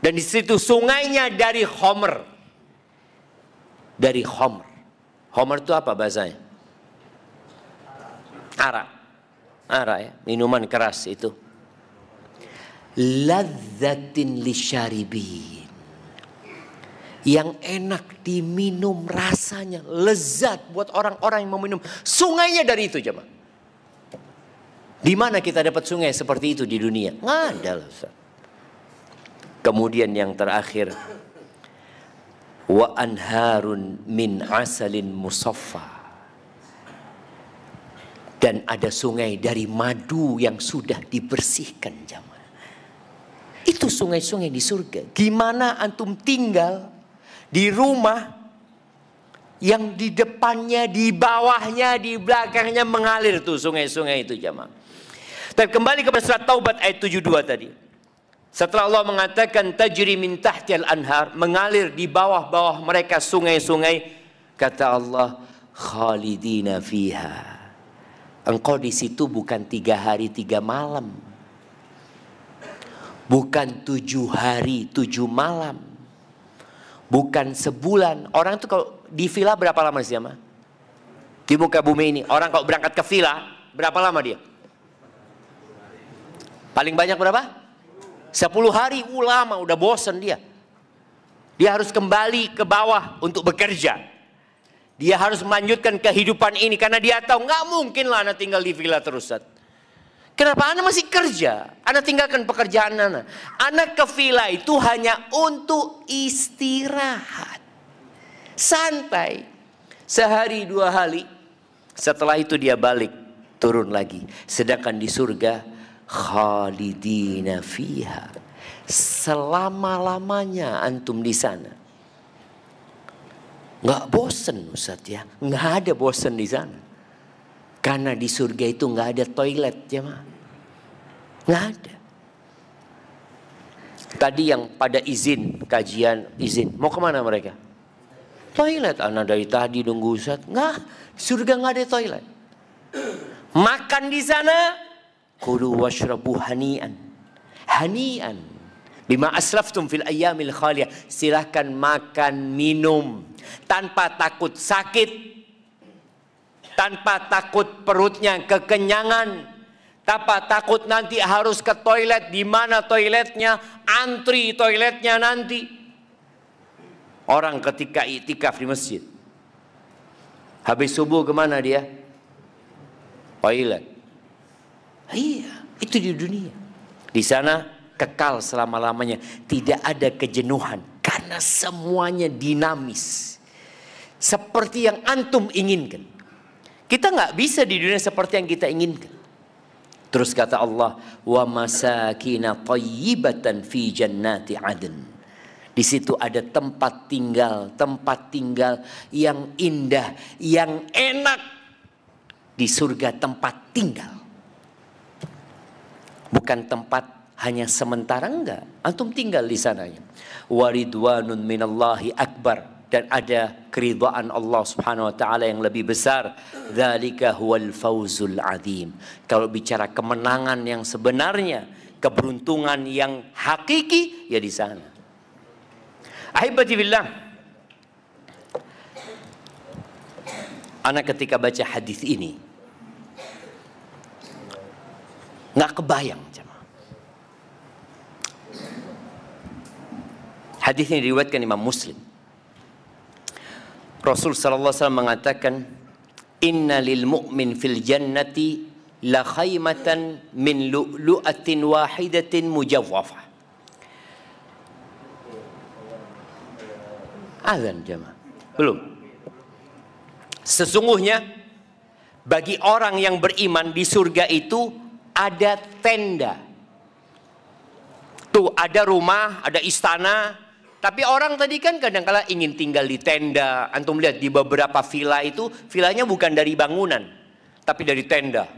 Speaker 1: Dan di situ sungainya dari khamr. Dari khamr. Khamr itu apa bahasanya? Arak. Arak ya, minuman keras itu. Ladzatin lisyaribin. Yang enak diminum rasanya, lezat buat orang-orang yang mau minum. Sungainya dari itu jemaah. Di mana kita dapat sungai seperti itu di dunia? Nggak ada lah Ustaz. Kemudian yang terakhir, wa anharun min asalin musaffa. Dan ada sungai dari madu yang sudah dibersihkan jamaah. Itu sungai-sungai di surga. Gimana antum tinggal di rumah yang di depannya, di bawahnya, di belakangnya mengalir tuh sungai-sungai itu jamaah. Dan kembali kepada surat Taubat ayat 72 tadi. Setelah Allah mengatakan tajri min tahtihal anhar, mengalir di bawah-bawah mereka sungai-sungai, kata Allah, khalidina fiha. Engkau di situ bukan 3 hari 3 malam. Bukan 7 hari 7 malam. Bukan sebulan. Orang tuh kalau di villa berapa lama sih Mas? Di muka bumi ini, orang kalau berangkat ke villa berapa lama dia? Paling banyak berapa? 10 hari, lama, udah bosen dia. Dia harus kembali ke bawah untuk bekerja. Dia harus melanjutkan kehidupan ini karena dia tahu nggak mungkin lah anak tinggal di villa terus. Kenapa anak masih kerja? Anak tinggalkan pekerjaan anak. Anak ke villa itu hanya untuk istirahat, santai, sehari 2 hari. Setelah itu dia balik turun lagi. Sedangkan di surga khalidina fiha, selama-lamanya antum di sana. Nggak bosen Ustaz ya, nggak ada bosen di sana. Karena di surga itu nggak ada toilet jemaah, nggak ada. Tadi yang pada izin kajian izin, mau kemana mereka? Toilet. Anak dari tadi nunggu Ustaz, nggak, surga nggak ada toilet. Makan di sana, kulu washrabu hanian, hanian, Bima aslaftum fil ayyamil khaliyah. Silahkan makan, minum tanpa takut sakit, tanpa takut perutnya kekenyangan, tanpa takut nanti harus ke toilet. Di mana toiletnya? Antri toiletnya nanti. Orang ketika iktikaf di masjid, habis subuh kemana dia? Toilet. Iya, itu di dunia. Di sana kekal selama-lamanya, tidak ada kejenuhan karena semuanya dinamis seperti yang antum inginkan. Kita nggak bisa di dunia seperti yang kita inginkan. Terus kata Allah, wa masakina thayyibatan fi jannati adn. Di situ ada tempat tinggal yang indah, yang enak. Di surga tempat tinggal, bukan tempat hanya sementara, enggak. Antum tinggal di sananya. Waridwanun minallahi akbar. Dan ada keridhaan Allah subhanahu wa ta'ala yang lebih besar. Dzalika huwal fawzul azim. Kalau bicara kemenangan yang sebenarnya, keberuntungan yang hakiki, ya di sana. Ahibati billah, anak ketika baca hadis ini nggak kebayang. Hadis ini diriwayatkan Imam Muslim. Rasul sallallahu alaihi wasallam mengatakan, "Inna lil mu'min fil jannati la khaymatan min lu'lu'atin wahidatin mujawwafah." Azan jemaah. Belum. Sesungguhnya bagi orang yang beriman di surga itu ada tenda. Tuh ada rumah, ada istana. Tapi orang tadi kan kadang-kala ingin tinggal di tenda. Antum lihat di beberapa villa itu, villanya bukan dari bangunan, tapi dari tenda.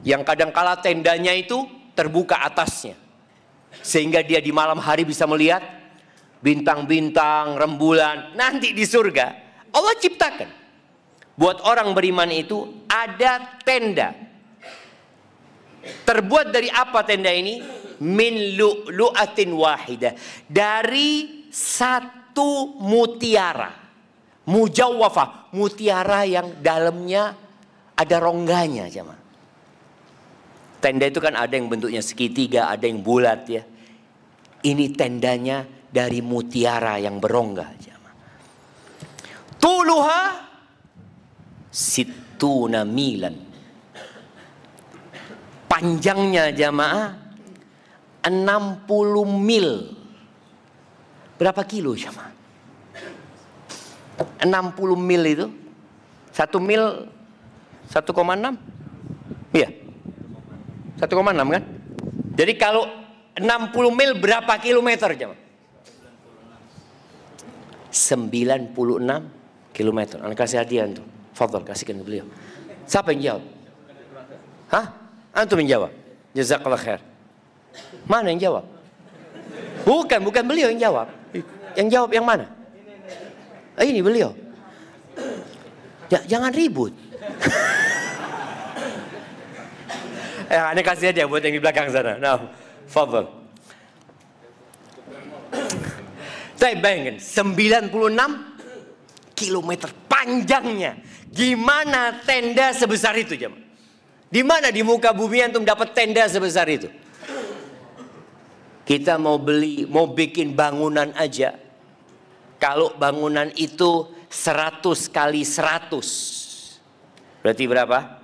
Speaker 1: Yang kadang-kala tendanya itu terbuka atasnya. Sehingga dia di malam hari bisa melihat bintang-bintang, rembulan. Nanti di surga, Allah ciptakan. Buat orang beriman itu ada tenda. Terbuat dari apa tenda ini? Min lu'lu'atin wahidah, dari satu mutiara, mujawwafah, mutiara yang dalamnya ada rongganya, jemaah. Tenda itu kan ada yang bentuknya segitiga, ada yang bulat ya. Ini tendanya dari mutiara yang berongga, jemaah. Tuluha situna milan. Panjangnya jemaah 60 mil. Berapa kilo jemaah? 60 mil itu 1 mil 1,6? Iya 1,6 kan? Jadi kalau 60 mil berapa kilometer jemaah? 96 kilometer. Anda kasih hadiah tuh. Fadhal kasihkan ke beliau. Siapa yang jawab? Hah? Antum yang jawab. Jazakallah khair. Mana yang jawab? Bukan beliau yang jawab. Yang jawab yang mana? Ini beliau. Jangan ribut. Anda kasih aja buat yang di belakang sana. Nah, fadhal. Saya bayangkan 96 kilometer panjangnya. Gimana tenda sebesar itu jemaah? Di mana di muka bumi antum dapat tenda sebesar itu? Kita mau beli, mau bikin bangunan aja. Kalau bangunan itu 100 kali 100. Berarti berapa?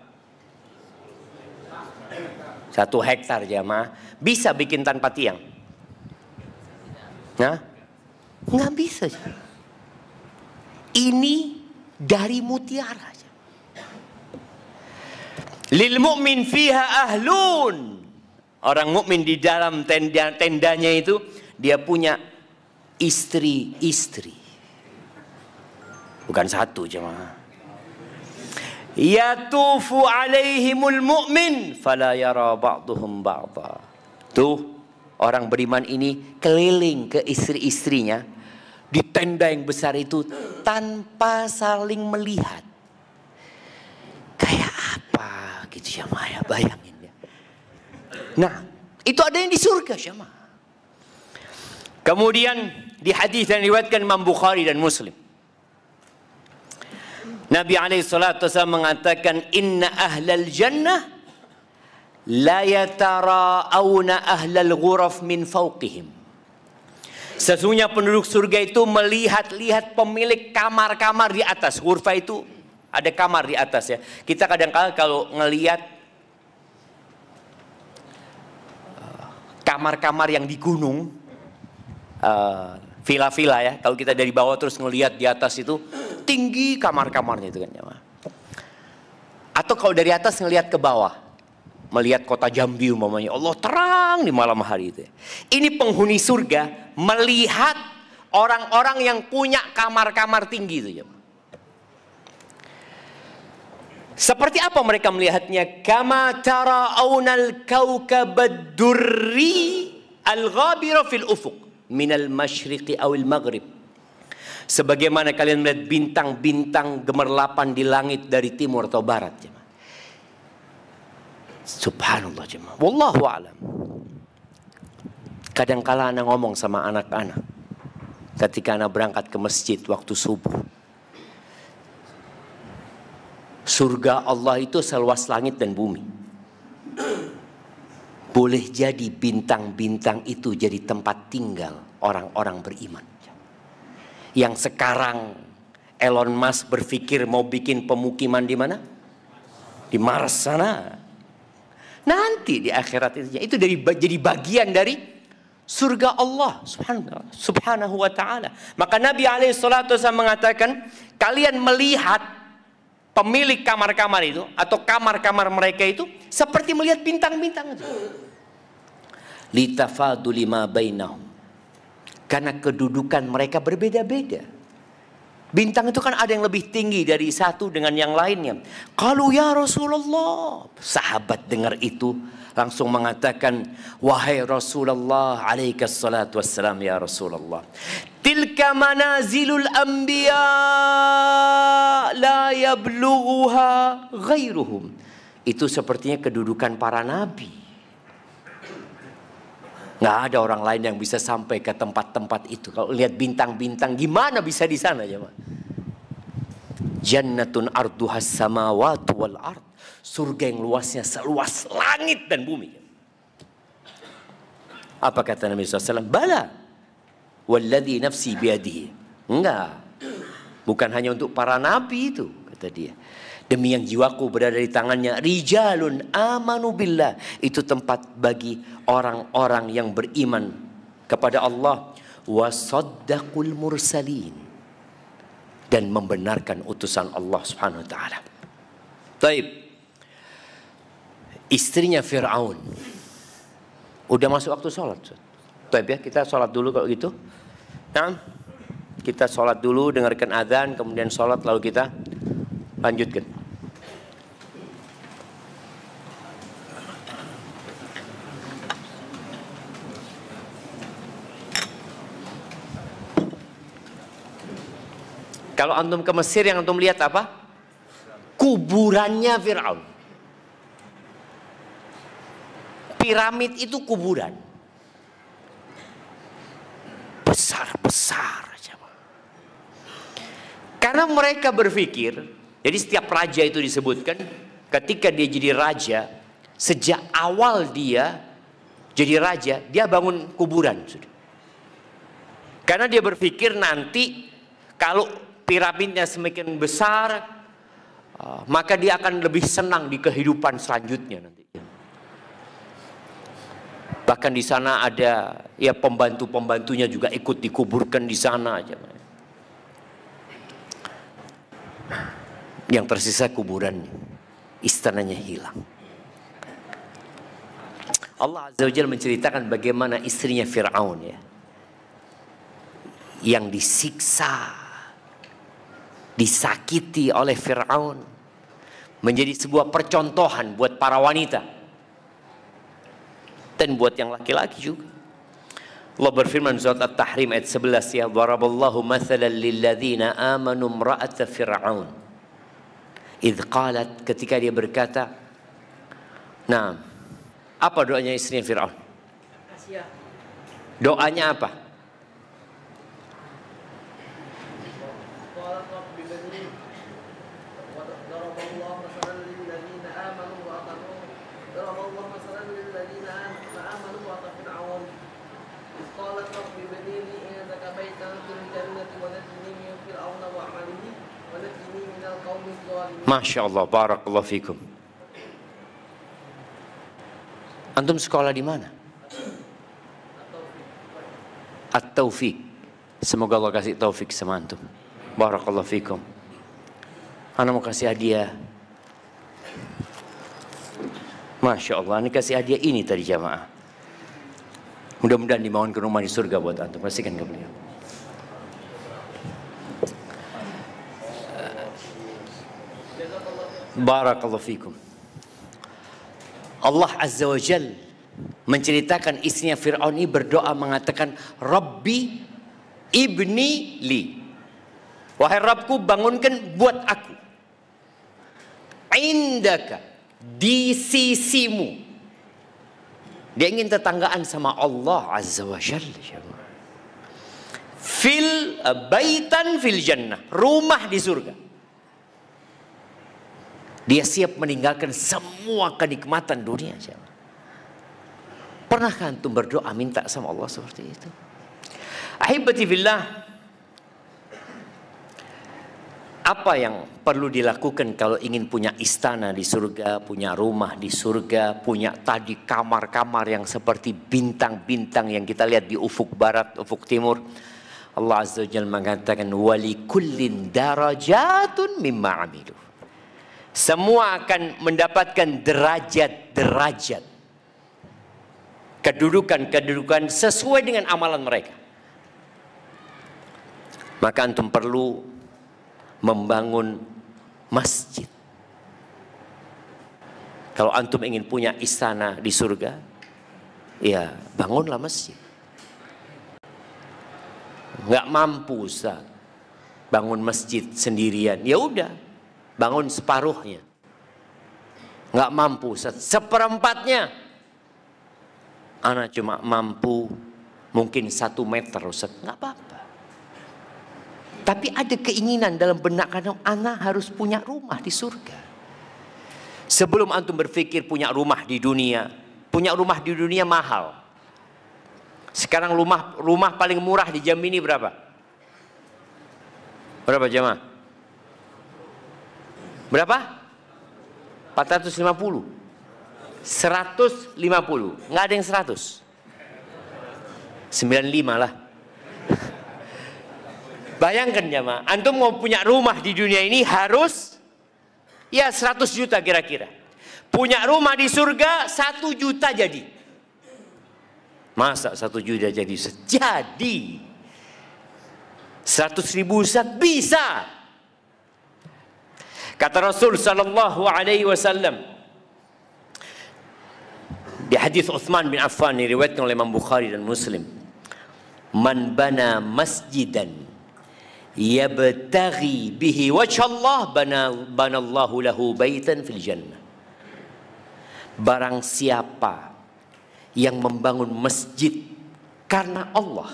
Speaker 1: 1 hektar jemaah. Bisa bikin tanpa tiang? Nah, nggak bisa. Ini dari mutiara. Lil mu'min fiha ahlun. Orang mukmin di dalam tendanya itu dia punya istri-istri. Bukan satu jemaah. Yatufu alaihimul mu'min fala yara ba'duhum ba'dha. Tuh orang beriman ini keliling ke istri-istrinya di tenda yang besar itu tanpa saling melihat. Kayak apa gitu jemaah ya, bayangin ya. Nah, itu ada yang di surga jemaah. Kemudian di hadis yang diriwayatkan Imam Bukhari dan Muslim, Nabi SAW mengatakan, inna ahlal jannah la yatara'awna ahlal ghuraf min fawqihim. Sesungguhnya penduduk surga itu melihat-lihat pemilik kamar-kamar di atas. Ghurfa itu ada kamar di atas ya. Kita kadang-kadang kalau ngelihat kamar-kamar yang di gunung, villa-villa ya, kalau kita dari bawah terus ngelihat di atas itu tinggi kamar-kamarnya itu kan ya. Atau kalau dari atas ngelihat ke bawah, melihat kota Jambi umpamanya, Allah terang di malam hari itu. Ini penghuni surga melihat orang-orang yang punya kamar-kamar tinggi itu ya. Seperti apa mereka melihatnya? Kama tara'aunal kawkabad durri al-ghabira fil ufuq minal masyriqi awil maghrib. Sebagaimana kalian melihat bintang-bintang gemerlapan di langit dari timur atau barat. Subhanallah jemaah. Wallahu a'lam. Kadangkala anak ngomong sama anak-anak ketika anak berangkat ke masjid waktu subuh. Surga Allah itu seluas langit dan bumi. Boleh jadi bintang-bintang itu jadi tempat tinggal orang-orang beriman. Yang sekarang Elon Musk berpikir mau bikin pemukiman di mana? Di Mars sana. Nanti di akhirat itu jadi bagian dari surga Allah subhanahu wa ta'ala. Maka Nabi SAW mengatakan, kalian melihat pemilik kamar-kamar itu atau kamar-kamar mereka itu seperti melihat bintang-bintang itu. Litafadu lima bainahum. Karena kedudukan mereka berbeda-beda. Bintang itu kan ada yang lebih tinggi dari satu dengan yang lainnya. Qalu ya Rasulullah. Sahabat dengar itu langsung mengatakan, wahai Rasulullah alaikas salatu wassalam ya Rasulullah. Tilka manazilul anbiya la yablughuha ghairuhum. Itu sepertinya kedudukan para nabi. Nggak ada orang lain yang bisa sampai ke tempat-tempat itu. Kalau lihat bintang-bintang, gimana bisa di sana ya, Pak? Jannatun arduhas samawati wal ard. Surga yang luasnya seluas langit dan bumi. Apa kata Nabi SAW? Bala. Walladhi nafsi biadihi. Enggak. Bukan hanya untuk para nabi itu, kata dia. Demi yang jiwaku berada di tangannya, rijalun amanu billah. Itu tempat bagi orang-orang yang beriman kepada Allah. Wasaddaqul mursalin. Dan membenarkan utusan Allah subhanahu wa ta'ala. Taib. Istrinya Fir'aun. Udah masuk waktu sholat. Taib ya, kita sholat dulu kalau gitu. Nah, kita sholat dulu, dengarkan azan, kemudian sholat, lalu kita lanjutkan. Kalau antum ke Mesir, yang antum lihat apa? Kuburannya Fir'aun. Piramid itu kuburan. Besar-besar. Karena mereka berpikir, jadi setiap raja itu disebutkan, ketika dia jadi raja, sejak awal dia jadi raja, dia bangun kuburan. Karena dia berpikir nanti kalau piramidnya semakin besar, maka dia akan lebih senang di kehidupan selanjutnya nanti. Bahkan di sana ada ya pembantu-pembantunya juga ikut dikuburkan di sana aja. Yang tersisa kuburannya, istananya hilang. Allah Azza wa Jalla menceritakan bagaimana istrinya Fir'aun ya, yang disiksa, disakiti oleh Fir'aun, menjadi sebuah percontohan buat para wanita dan buat yang laki-laki juga. Allah berfirman surat At-Tahrim ayat 11 ya, daraballahu mathalan lilladzina amanu imra'at Fir'aun idh qalat, ketika dia berkata, nah, apa doanya istrinya Fir'aun? Doanya apa? Masya Allah, barakallahu fikum. Antum sekolah di mana? At-Taufiq. Semoga Allah kasih taufik sama antum. Barakallahu fikum. Ana mau kasih hadiah. Masya Allah, ini kasih hadiah ini tadi jamaah. Mudah-mudahan dibangun ke rumah di surga buat antum. Pastikan ke beliau. Barakallahu fikum. Allah Azza wa Jal menceritakan istrinya Fir'aun ini berdoa mengatakan, Rabbi ibni li. Wahai Rabbku, bangunkan buat aku. Indaka, di sisimu. Dia ingin tetanggaan sama Allah Azza wa Jalla. Baitan fil jannah, rumah di surga. Dia siap meninggalkan semua kenikmatan dunia. Pernahkah antum berdoa minta sama Allah seperti itu? Ahibati fillah, apa yang perlu dilakukan kalau ingin punya istana di surga, punya rumah di surga, punya tadi kamar-kamar yang seperti bintang-bintang yang kita lihat di ufuk barat, ufuk timur? Allah Azza wa Jalla mengatakan, wali kullin darajatun mimma amilu. Semua akan mendapatkan derajat-derajat, kedudukan-kedudukan sesuai dengan amalan mereka. Maka antum perlu membangun masjid. Kalau antum ingin punya istana di surga, ya bangunlah masjid. Nggak mampu Ustaz bangun masjid sendirian, ya udah bangun separuhnya. Nggak mampu Ustaz, seperempatnya. Ana cuma mampu mungkin 1 meter Ustaz, nggak apa-apa. Tapi ada keinginan dalam benak ana harus punya rumah di surga. Sebelum antum berpikir punya rumah di dunia, punya rumah di dunia mahal. Sekarang rumah paling murah di Jambi ini berapa? Berapa jemaah? Berapa? 450. 150. Nggak ada yang 100. 95 lah. Bayangkan jemaah, antum mau punya rumah di dunia ini harus ya 100 juta kira-kira. Punya rumah di surga 1 juta jadi. Masa 1 juta jadi? Jadi 100.000 Ustaz bisa. Kata Rasul sallallahu alaihi wasallam di hadis Utsman bin Affan diriwayatkan oleh Imam Bukhari dan Muslim, man bana masjidan yabtaghi bihi wajha Allah banallahu lahu baitan fil jannah. Barang siapa yang membangun masjid karena Allah,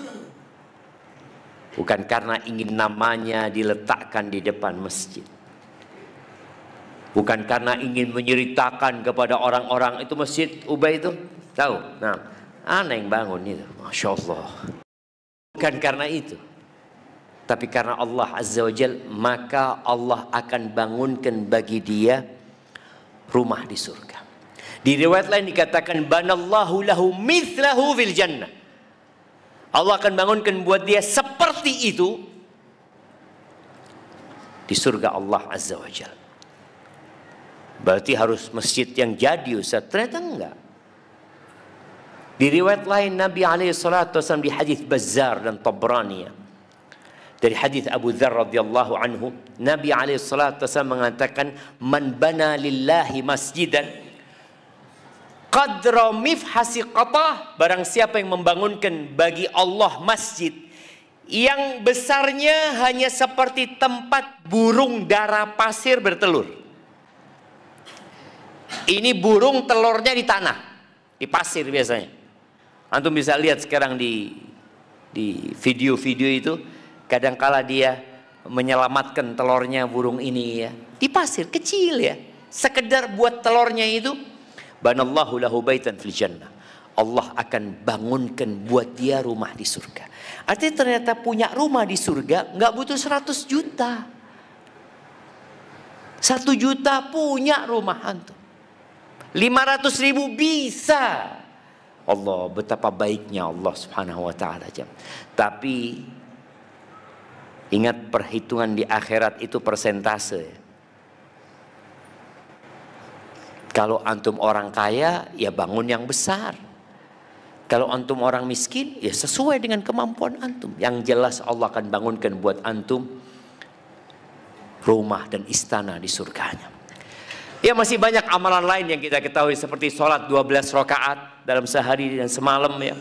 Speaker 1: bukan karena ingin namanya diletakkan di depan masjid, bukan karena ingin menceritakan kepada orang-orang itu masjid Ubay itu tahu, nah ana yang bangun itu, masya Allah, bukan karena itu, tapi karena Allah Azza wa Jal, maka Allah akan bangunkan bagi dia rumah di surga. Di riwayat lain dikatakan banallahu lahu mithlahu fil jannah. Allah akan bangunkan buat dia seperti itu di surga Allah Azza wa Jalla. Berarti harus masjid yang jadi Ustaz? Ternyata enggak. Di riwayat lain Nabi SAW di hadis Bazzar dan Tabrani, dari hadis Abu Dzar radhiyallahu anhu, Nabi SAW mengatakan, man bana lillahi masjidan qadra mifhasi qatah, barang siapa yang membangunkan bagi Allah masjid yang besarnya hanya seperti tempat burung dara pasir bertelur. Ini burung telurnya di tanah, di pasir biasanya. Antum bisa lihat sekarang di video-video itu, kadangkala dia menyelamatkan telurnya burung ini ya, di pasir kecil ya, sekedar buat telurnya itu. Banallahu lahu baitan fil jannah. Allah akan bangunkan buat dia rumah di surga. Artinya ternyata punya rumah di surga nggak butuh 100 juta. 1 juta punya rumah antum. 500.000 bisa. Allah, betapa baiknya Allah Subhanahu wa taala. Tapi ingat, perhitungan di akhirat itu persentase. Kalau antum orang kaya, ya bangun yang besar. Kalau antum orang miskin, ya sesuai dengan kemampuan antum. Yang jelas Allah akan bangunkan buat antum rumah dan istana di surganya. Ya, masih banyak amalan lain yang kita ketahui, seperti sholat 12 rakaat dalam sehari dan semalam ya.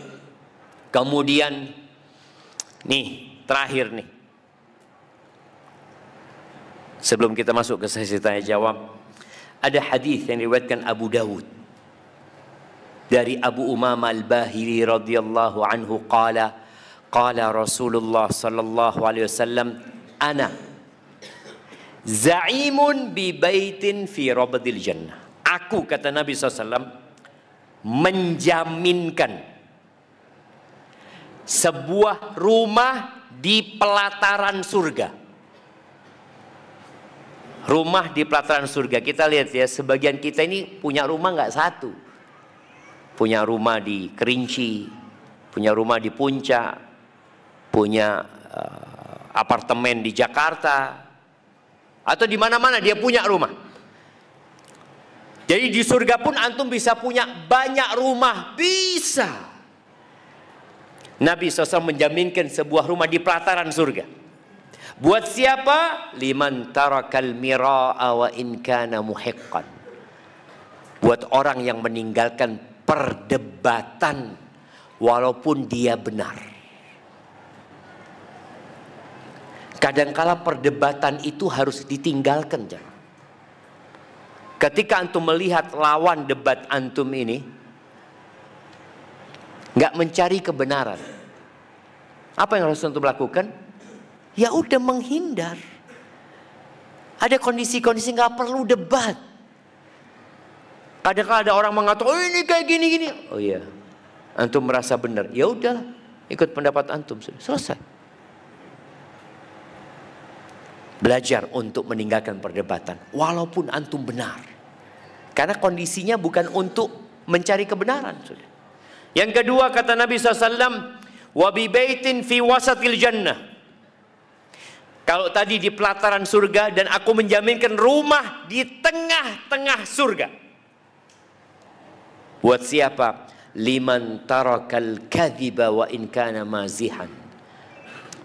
Speaker 1: Kemudian nih, terakhir nih, sebelum kita masuk ke sesi tanya jawab, ada hadis yang diriwayatkan Abu Dawud dari Abu Umamah Al-Bahili radhiyallahu anhu qala Rasulullah sallallahu alaihi wasallam, ana za'imun bi baitin fi rabdil jannah. Aku, kata Nabi SAW, menjaminkan sebuah rumah di pelataran surga. Rumah di pelataran surga. Kita lihat ya, sebagian kita ini punya rumah nggak satu. Punya rumah di Kerinci, punya rumah di Puncak, punya apartemen di Jakarta, atau di mana-mana dia punya rumah. Jadi di surga pun antum bisa punya banyak rumah, bisa. Nabi SAW menjaminkan sebuah rumah di pelataran surga. Buat siapa? Liman tarakal mira'a wa in kana muhiqqan. Buat orang yang meninggalkan perdebatan walaupun dia benar. Kadangkala perdebatan itu harus ditinggalkan, jangan. Ketika antum melihat lawan debat antum ini nggak mencari kebenaran, apa yang harus antum lakukan? Ya udah, menghindar. Ada kondisi-kondisi nggak perlu debat. Kadang-kadang ada orang mengatakan, oh ini kayak gini-gini. Oh iya, antum merasa benar. Ya udahlah, ikut pendapat antum, sudah selesai. Belajar untuk meninggalkan perdebatan walaupun antum benar, karena kondisinya bukan untuk mencari kebenaran. Yang kedua, kata Nabi SAW, wa bi baitin fi wasatil jannah. Kalau tadi di pelataran surga, dan aku menjaminkan rumah di tengah-tengah surga. Buat siapa? Liman tarakal kadhiba wa in kana mazihan.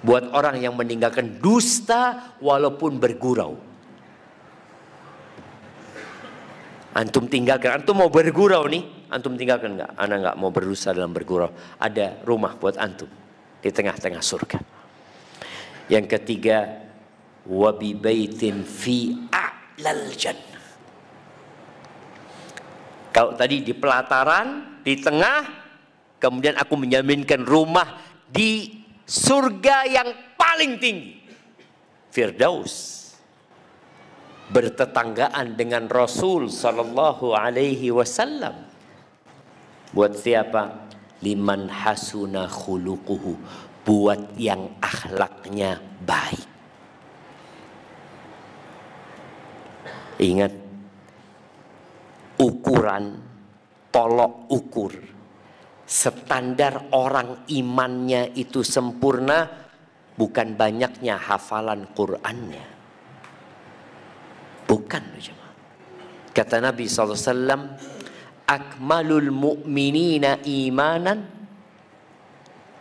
Speaker 1: Buat orang yang meninggalkan dusta walaupun bergurau. Antum tinggalkan, antum mau bergurau nih, antum tinggalkan enggak? Ana enggak mau berdusta dalam bergurau. Ada rumah buat antum di tengah-tengah surga. Yang ketiga, wa bi baitin fi a'lal jannah. Kalau tadi di pelataran, di tengah, kemudian aku menjaminkan rumah di surga yang paling tinggi, Firdaus, bertetanggaan dengan Rasul sallallahu alaihi wasallam. Buat siapa? Liman hasuna khuluquhu, buat yang akhlaknya baik. Ingat, ukuran, tolok ukur standar orang imannya itu sempurna bukan banyaknya hafalan Qur'annya. Bukan. Kata Nabi SAW, akmalul mu'minina imanan,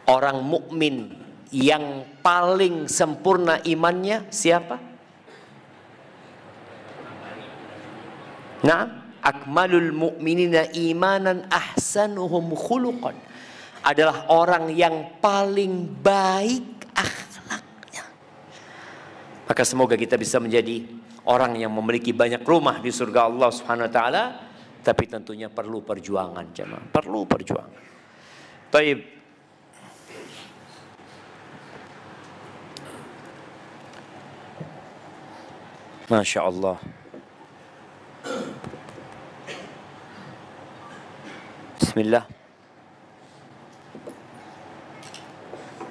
Speaker 1: orang mukmin yang paling sempurna imannya siapa? Nah, akmalul mu'minina imanan ahsanuhum khuluqan, adalah orang yang paling baik akhlaknya. Maka semoga kita bisa menjadi orang yang memiliki banyak rumah di surga Allah Subhanahu wa taala, tapi tentunya perlu perjuangan, jemaah. Perlu perjuangan. Baik. Masya Allah. Bismillah.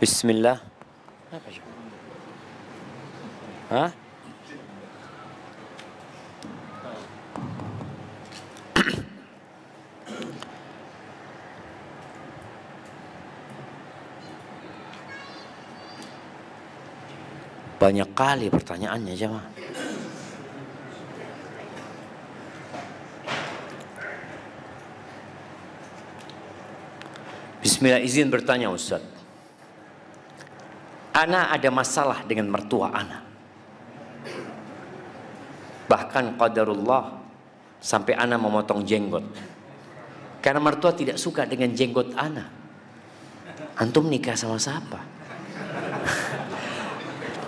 Speaker 1: Bismillah. Hah? Banyak kali pertanyaannya jemaah. Bismillah, izin bertanya Ustaz. Ana ada masalah dengan mertua ana. Bahkan qadarullah sampai ana memotong jenggot. Karena mertua tidak suka dengan jenggot ana. Antum nikah sama siapa?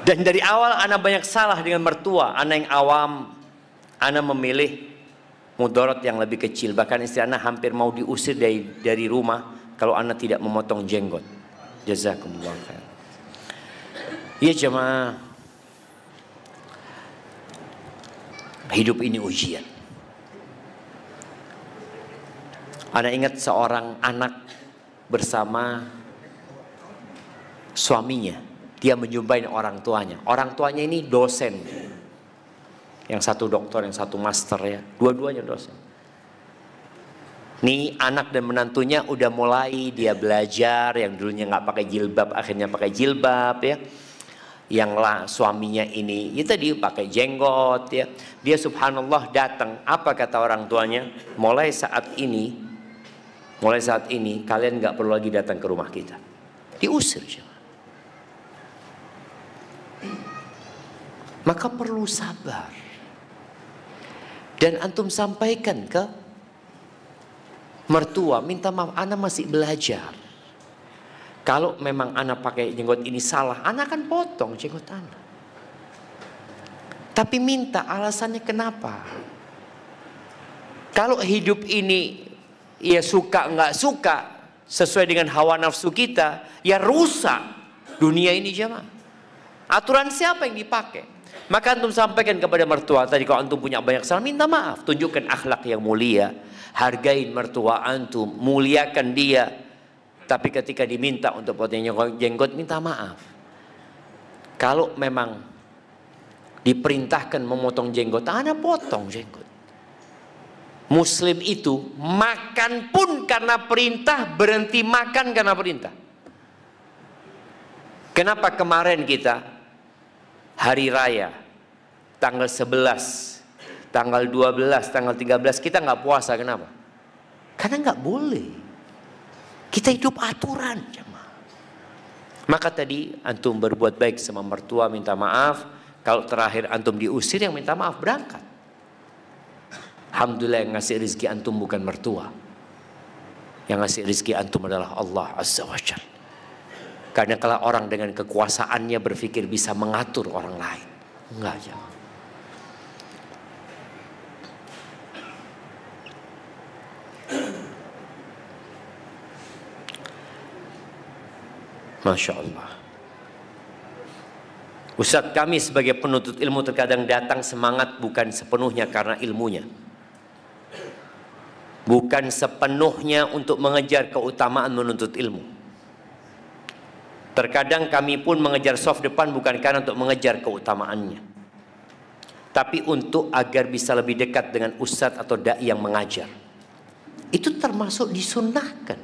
Speaker 1: Dan dari awal ana banyak salah dengan mertua. Ana yang awam, ana memilih mudarat yang lebih kecil. Bahkan istri ana hampir mau diusir dari rumah kalau ana tidak memotong jenggot. Jazakumullah khair. Ya jemaah, hidup ini ujian. Ana ingat seorang anak bersama suaminya. Dia menjumpai orang tuanya. Orang tuanya ini dosen. Yang satu doktor, yang satu master ya. Dua-duanya dosen. Nih anak dan menantunya udah mulai dia belajar. Yang dulunya nggak pakai jilbab, akhirnya pakai jilbab ya. Yang suaminya ini, ya tadi pakai jenggot ya. Dia subhanallah datang. Apa kata orang tuanya? Mulai saat ini kalian nggak perlu lagi datang ke rumah kita. Diusir saja. Maka perlu sabar. Dan antum sampaikan ke mertua, minta maaf, ana masih belajar. Kalau memang ana pakai jenggot ini salah, ana akan potong jenggot ana. Tapi minta alasannya kenapa. Kalau hidup ini ya suka nggak suka sesuai dengan hawa nafsu kita, ya rusak dunia ini jemaah. Aturan siapa yang dipakai? Maka antum sampaikan kepada mertua tadi, kalau antum punya banyak salah, minta maaf, tunjukkan akhlak yang mulia, hargain mertua antum, muliakan dia. Tapi ketika diminta untuk potong jenggot, minta maaf. Kalau memang diperintahkan memotong jenggot, ana potong jenggot. Muslim itu makan pun karena perintah, berhenti makan karena perintah. Kenapa kemarin kita hari raya tanggal 11, tanggal 12, tanggal 13 kita nggak puasa, kenapa? Karena nggak boleh. Kita hidup aturan, jemaah. Maka tadi antum berbuat baik sama mertua, minta maaf. Kalau terakhir antum diusir, yang minta maaf berangkat. Alhamdulillah yang ngasih rezeki antum bukan mertua. Yang ngasih rezeki antum adalah Allah Azza wa Jalla. Karena kalau orang dengan kekuasaannya berpikir bisa mengatur orang lain, enggak jemaah. Masya Allah. Ustadz, kami sebagai penuntut ilmu terkadang datang semangat bukan sepenuhnya karena ilmunya. Bukan sepenuhnya untuk mengejar keutamaan menuntut ilmu. Terkadang kami pun mengejar soft depan bukan karena untuk mengejar keutamaannya, tapi untuk agar bisa lebih dekat dengan ustadz atau dai yang mengajar. Itu termasuk disunnahkan.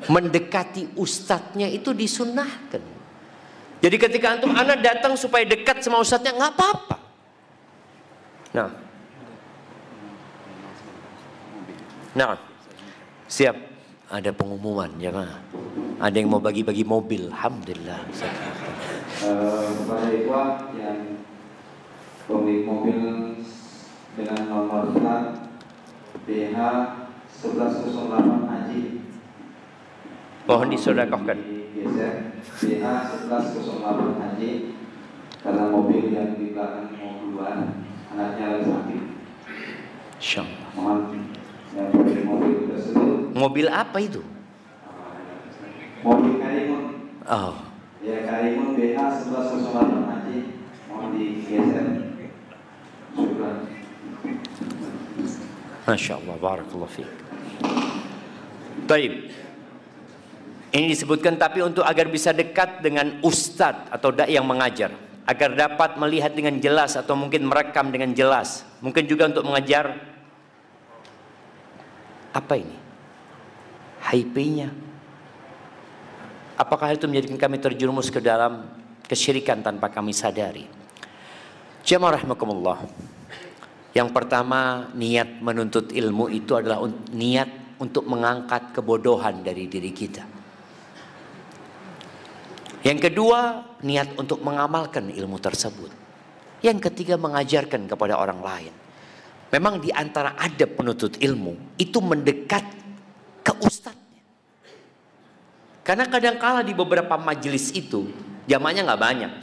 Speaker 1: Mendekati ustadznya itu disunnahkan. Jadi ketika antum anak datang supaya dekat sama ustadznya, nggak apa-apa. Nah, siap. Ada pengumuman, jemaah. Ada yang mau bagi-bagi mobil, alhamdulillah.
Speaker 4: Kepada ikhwah yang pemilik mobil dengan nomor plat BH 1108 Haji,
Speaker 1: mohon disedekahkan.
Speaker 4: digeser BH 1108 Haji, karena mobil yang di belakang mau keluar, anaknya lagi sakit.
Speaker 1: Insyaallah.
Speaker 4: Mohon yang pemilik mobil tersebut.
Speaker 1: Mobil apa itu?
Speaker 4: Mobil Karimun.
Speaker 1: Oh.
Speaker 4: Ya, Karimun BH 1108 Haji, mohon digeser. Syukran.
Speaker 1: Masya Allah, barakallahu fiik. Baik. Ini disebutkan tapi untuk agar bisa dekat dengan ustadz atau dai yang mengajar, agar dapat melihat dengan jelas atau mungkin merekam dengan jelas. Mungkin juga untuk mengajar apa ini? HP-nya. Apakah itu menjadikan kami terjerumus ke dalam kesyirikan tanpa kami sadari. Jamaah rahimakumullah. Yang pertama, niat menuntut ilmu itu adalah niat untuk mengangkat kebodohan dari diri kita. Yang kedua, niat untuk mengamalkan ilmu tersebut. Yang ketiga, mengajarkan kepada orang lain. Memang di antara adab penuntut ilmu itu mendekat ke ustadznya. Karena kadangkala di beberapa majelis itu jamaahnya nggak banyak.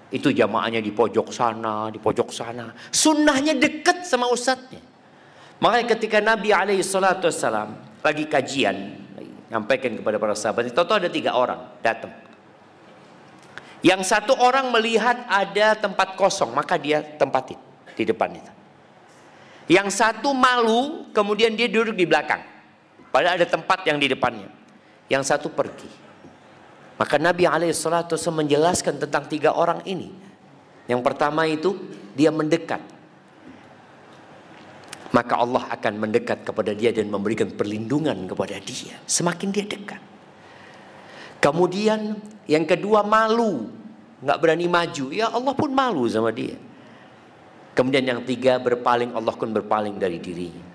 Speaker 1: Itu jamaahnya di pojok sana, di pojok sana. Sunnahnya dekat sama ustadznya. Makanya ketika Nabi SAW lagi kajian, nyampaikan kepada para sahabat, itu ada 3 orang datang. Yang satu orang melihat ada tempat kosong, maka dia tempatin di depan itu. Yang satu malu, kemudian dia duduk di belakang. Padahal ada tempat yang di depannya. Yang satu pergi. Maka Nabi SAW menjelaskan tentang 3 orang ini. Yang pertama itu, dia mendekat. Maka Allah akan mendekat kepada dia dan memberikan perlindungan kepada dia. Semakin dia dekat. Kemudian yang kedua malu, nggak berani maju. Ya Allah pun malu sama dia. Kemudian yang 3 berpaling, Allah pun berpaling dari dirinya.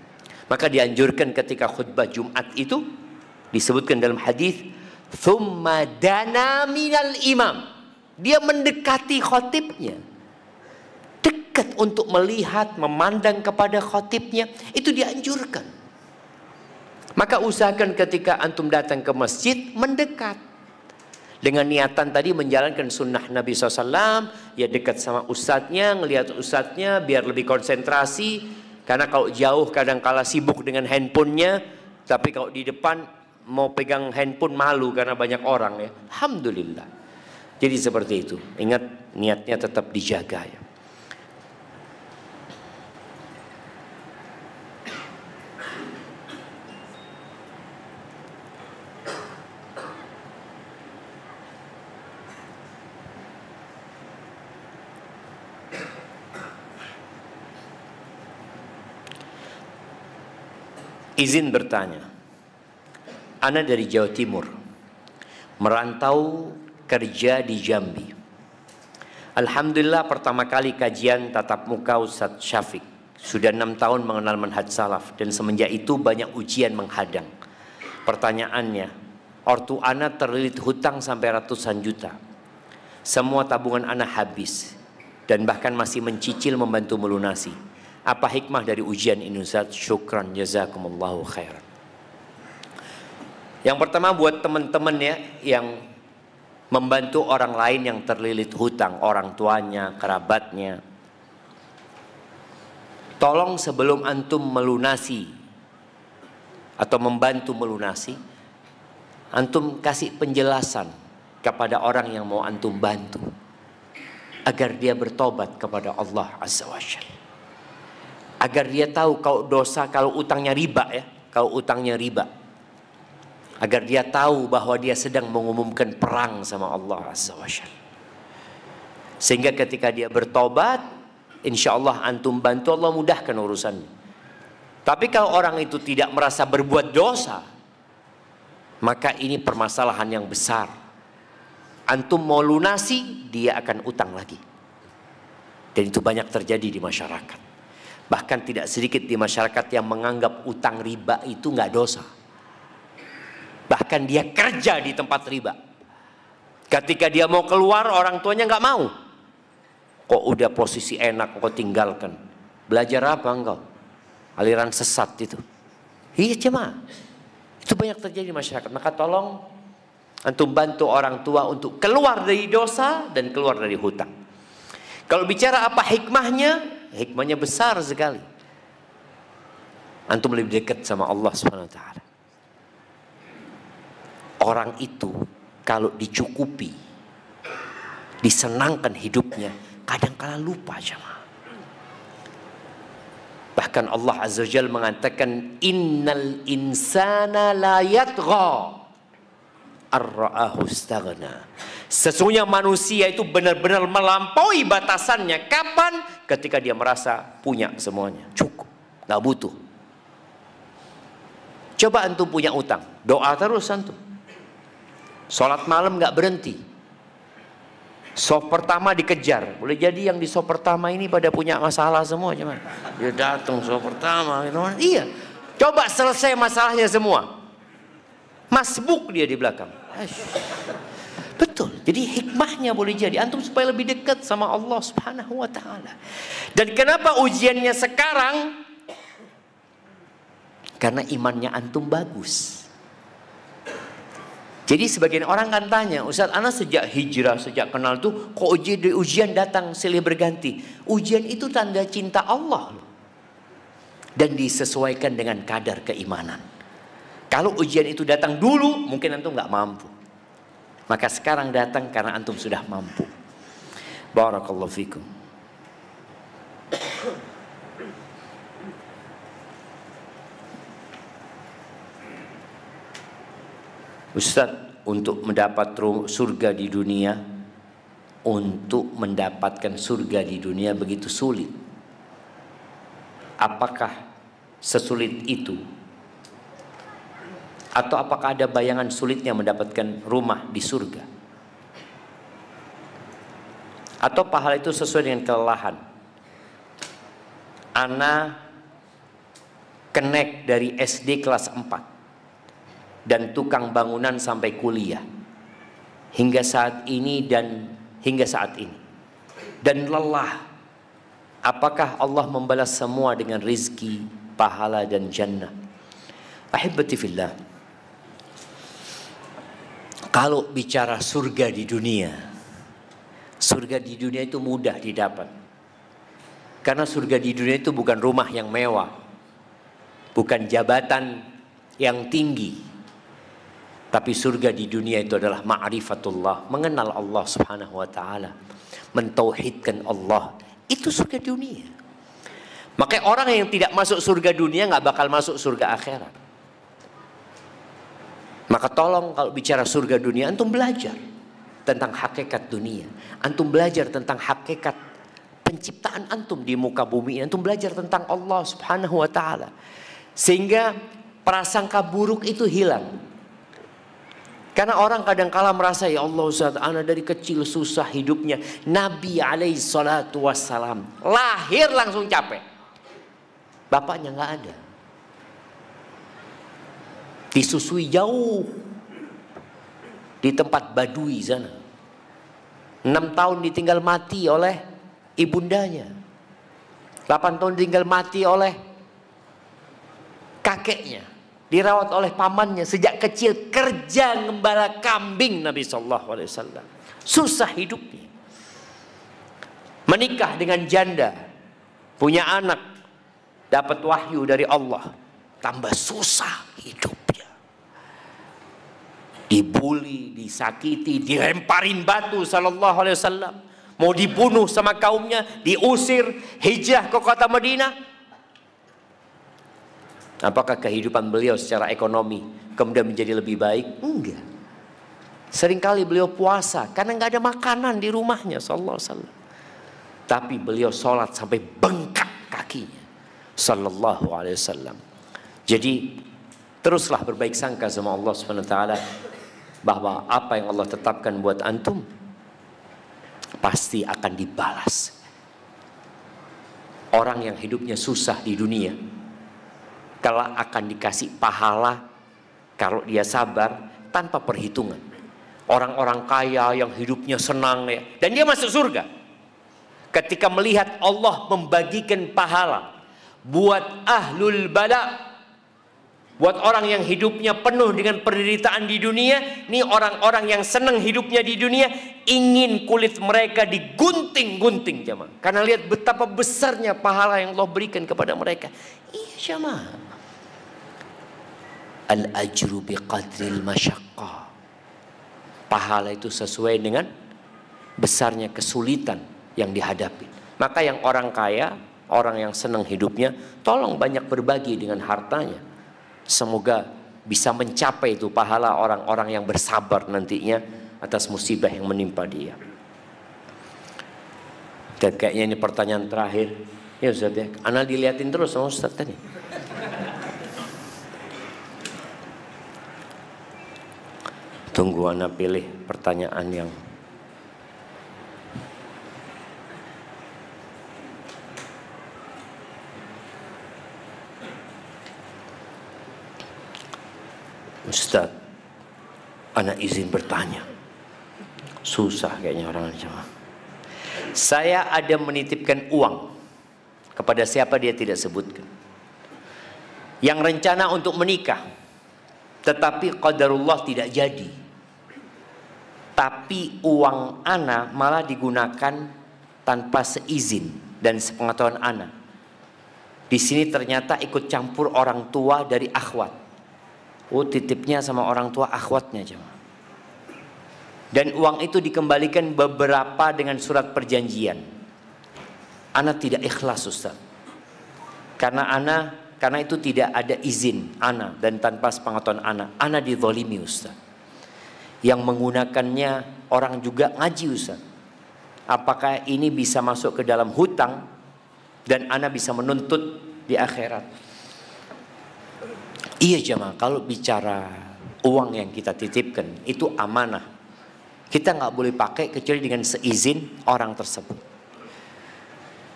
Speaker 1: Maka dianjurkan ketika khutbah Jumat itu disebutkan dalam hadis, "Tsumma dana minal imam." Dia mendekati khatibnya. Dekat untuk melihat, memandang kepada khatibnya, itu dianjurkan. Maka usahakan ketika antum datang ke masjid mendekat. Dengan niatan tadi menjalankan sunnah Nabi SAW, ya dekat sama ustadznya, ngelihat ustadznya biar lebih konsentrasi. Karena kalau jauh kadang-kala sibuk dengan handphonenya, tapi kalau di depan mau pegang handphone malu karena banyak orang ya. Alhamdulillah. Jadi seperti itu. Ingat niatnya tetap dijaga ya. Izin bertanya, Ana dari Jawa Timur, merantau kerja di Jambi. Alhamdulillah pertama kali kajian tatap muka Ustadz Syafiq. Sudah 6 tahun mengenal manhaj salaf dan semenjak itu banyak ujian menghadang. Pertanyaannya, ortu Ana terlilit hutang sampai ratusan juta. Semua tabungan Ana habis dan bahkan masih mencicil membantu melunasi. Apa hikmah dari ujian ini Ustaz? Syukran, jazakumullahu khairan. Yang pertama buat teman-teman ya yang membantu orang lain yang terlilit hutang, orang tuanya, kerabatnya. Tolong sebelum antum melunasi atau membantu melunasi, antum kasih penjelasan kepada orang yang mau antum bantu agar dia bertobat kepada Allah Azza wa Jalla. Agar dia tahu kalau dosa, kalau utangnya riba ya, kalau utangnya riba. Agar dia tahu bahwa dia sedang mengumumkan perang sama Allah Azza wa Jalla. Sehingga ketika dia bertobat, insya Allah antum bantu, Allah mudahkan urusannya. Tapi kalau orang itu tidak merasa berbuat dosa, maka ini permasalahan yang besar. Antum mau lunasi, dia akan utang lagi. Dan itu banyak terjadi di masyarakat. Bahkan tidak sedikit di masyarakat yang menganggap utang riba itu nggak dosa. Bahkan dia kerja di tempat riba. Ketika dia mau keluar, orang tuanya nggak mau. Kok udah posisi enak, kok tinggalkan. Belajar apa engkau? Aliran sesat itu. Iya cuma. Itu banyak terjadi di masyarakat. Maka tolong antum bantu orang tua untuk keluar dari dosa dan keluar dari hutang. Kalau bicara apa hikmahnya? Hikmahnya besar sekali. Antum lebih dekat sama Allah Subhanahu wa taala. Orang itu kalau dicukupi, disenangkan hidupnya, kadang-kala lupa jemaah. Bahkan Allah Azza wa Jalla mengatakan innal insana la yatgha ar-ra'ahu istaghna. Sesungguhnya manusia itu benar-benar melampaui batasannya. Kapan? Ketika dia merasa punya semuanya, cukup, nggak butuh. Coba antum punya utang, doa terus antum. Sholat malam nggak berhenti. Soft pertama dikejar. Boleh jadi yang di soft pertama ini pada punya masalah semua, cuman dia datang soft pertama, iya. Coba selesai masalahnya semua. Masbuk dia di belakang. Betul. Jadi hikmahnya boleh jadi antum supaya lebih dekat sama Allah Subhanahu wa taala. Dan kenapa ujiannya sekarang? Karena imannya antum bagus. Jadi sebagian orang kan tanya, Ustaz, ana sejak hijrah, sejak kenal tuh kok ujian datang silih berganti. Ujian itu tanda cinta Allah dan disesuaikan dengan kadar keimanan. Kalau ujian itu datang dulu, mungkin antum nggak mampu. Maka sekarang datang karena antum sudah mampu. Barakallahu fikum. Ustaz, untuk mendapat surga di dunia, untuk mendapatkan surga di dunia begitu sulit. Apakah sesulit itu? Atau apakah ada bayangan sulitnya mendapatkan rumah di surga? Atau pahala itu sesuai dengan kelelahan? Ana kenek dari SD kelas 4 dan tukang bangunan sampai kuliah hingga saat ini dan lelah. Apakah Allah membalas semua dengan rizki, pahala dan jannah? Ahibati fillah, kalau bicara surga di dunia itu mudah didapat. Karena surga di dunia itu bukan rumah yang mewah, bukan jabatan yang tinggi. Tapi surga di dunia itu adalah ma'rifatullah, mengenal Allah Subhanahu wa taala, mentauhidkan Allah. Itu surga dunia. Makanya orang yang tidak masuk surga dunia nggak bakal masuk surga akhirat. Maka tolong kalau bicara surga dunia, antum belajar tentang hakikat dunia. Antum belajar tentang hakikat penciptaan antum di muka bumi. Antum belajar tentang Allah Subhanahu wa taala. Sehingga prasangka buruk itu hilang. Karena orang kadang-kala merasa, ya Allah Ustaz, ana dari kecil susah hidupnya. Nabi alaihi salatu wassalam lahir langsung capek. Bapaknya nggak ada. Disusui jauh di tempat Badui sana. 6 tahun ditinggal mati oleh ibundanya. 8 tahun ditinggal mati oleh kakeknya. Dirawat oleh pamannya sejak kecil, kerja ngembala kambing Nabi sallallahu alaihi wasallam. Susah hidupnya. Menikah dengan janda, punya anak, dapat wahyu dari Allah, tambah susah hidupnya. Dibuli, disakiti, dilemparin batu sallallahu alaihi wasallam. Mau dibunuh sama kaumnya, diusir, hijrah ke kota Madinah. Apakah kehidupan beliau secara ekonomi kemudian menjadi lebih baik? Enggak. Seringkali beliau puasa karena nggak ada makanan di rumahnya sallallahu alaihi wasallam. Tapi beliau sholat sampai bengkak kakinya sallallahu alaihi wasallam. Jadi teruslah berbaik sangka sama Allah Subhanahu wa taala bahwa apa yang Allah tetapkan buat antum pasti akan dibalas. Orang yang hidupnya susah di dunia kelak akan dikasih pahala kalau dia sabar tanpa perhitungan. Orang-orang kaya yang hidupnya senang ya, dan dia masuk surga. Ketika melihat Allah membagikan pahala buat ahlul bala, buat orang yang hidupnya penuh dengan penderitaan di dunia, nih orang-orang yang senang hidupnya di dunia ingin kulit mereka digunting-gunting jemaah. Karena lihat betapa besarnya pahala yang Allah berikan kepada mereka. Iya jemaah. Al-ajru biqadril masyaqqah. Pahala itu sesuai dengan besarnya kesulitan yang dihadapi. Maka yang orang kaya, orang yang senang hidupnya, tolong banyak berbagi dengan hartanya. Semoga bisa mencapai itu pahala orang-orang yang bersabar nantinya atas musibah yang menimpa dia. Dan kayaknya ini pertanyaan terakhir. Ya Ustaz ya, ana diliatin terus sama Ustaz tadi. Tunggu ana pilih pertanyaan yang Ustaz, anak izin bertanya. Susah kayaknya orang jemaah. Saya ada menitipkan uang kepada siapa dia tidak sebutkan, yang rencana untuk menikah, tetapi qadarullah tidak jadi. Tapi uang ana malah digunakan tanpa seizin dan sepengetahuan ana. Di sini ternyata ikut campur orang tua dari akhwat. Oh, titipnya sama orang tua akhwatnya jemaah. Dan uang itu dikembalikan beberapa dengan surat perjanjian. Ana tidak ikhlas Ustaz. Karena itu tidak ada izin ana dan tanpa sepengetahuan ana. Ana dizalimi Ustaz. Yang menggunakannya orang juga ngaji Ustaz. Apakah ini bisa masuk ke dalam hutang dan ana bisa menuntut di akhirat? Iya jemaah, kalau bicara uang yang kita titipkan itu amanah. Kita nggak boleh pakai kecuali dengan seizin orang tersebut.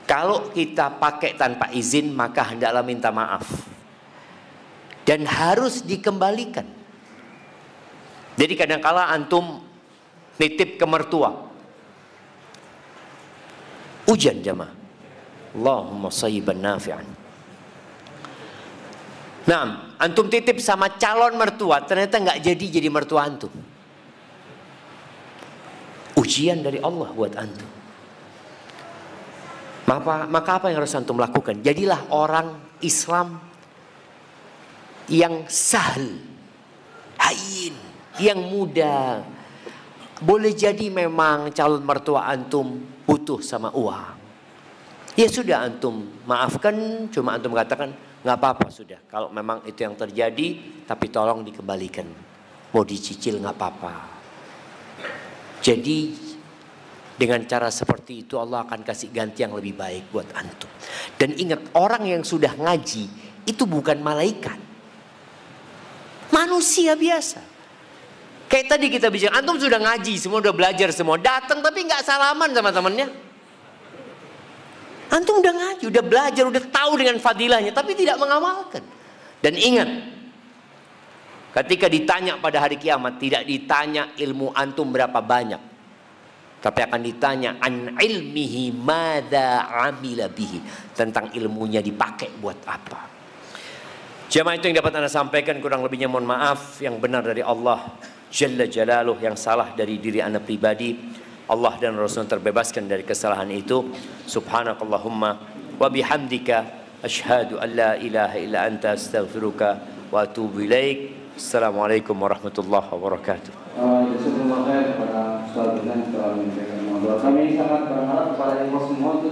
Speaker 1: Kalau kita pakai tanpa izin maka hendaklah minta maaf. Dan harus dikembalikan. Jadi kadang-kala antum nitip ke mertua. Hujan jemaah. Allahumma sayyiban nafi'an. Nah, antum titip sama calon mertua, ternyata nggak jadi mertua antum. Ujian dari Allah buat antum. Maka apa yang harus antum lakukan? Jadilah orang Islam yang sahal, hayyin, yang mudah. Boleh jadi memang calon mertua antum butuh sama uang. Ya sudah antum maafkan, cuma antum katakan nggak apa-apa sudah. Kalau memang itu yang terjadi, tapi tolong dikembalikan. Mau dicicil nggak apa-apa. Jadi dengan cara seperti itu Allah akan kasih ganti yang lebih baik buat antum. Dan ingat, orang yang sudah ngaji itu bukan malaikat. Manusia biasa. Kayak tadi kita bicara, antum sudah ngaji, semua udah belajar semua, datang tapi nggak salaman sama temannya. Antum udah ngaji, udah belajar, udah tahu dengan fadilahnya, tapi tidak mengamalkan. Dan ingat, ketika ditanya pada hari kiamat, tidak ditanya ilmu antum berapa banyak, tapi akan ditanya an ilmihi madza amila bihi, tentang ilmunya dipakai buat apa. Jemaah, itu yang dapat Anda sampaikan, kurang lebihnya mohon maaf. Yang benar dari Allah Jalla Jalaluh, yang salah dari diri Anda pribadi. Allah dan Rasul terbebaskan dari kesalahan itu. Subhanakallahumma wa bihamdika asyhadu an la ilaha illa anta astaghfiruka wa atubu ilaik. Assalamualaikum warahmatullahi wabarakatuh.
Speaker 4: Jazakumullah khair kepada Ustaz yang telah menyampaikan. Kami sangat berharap kepada semua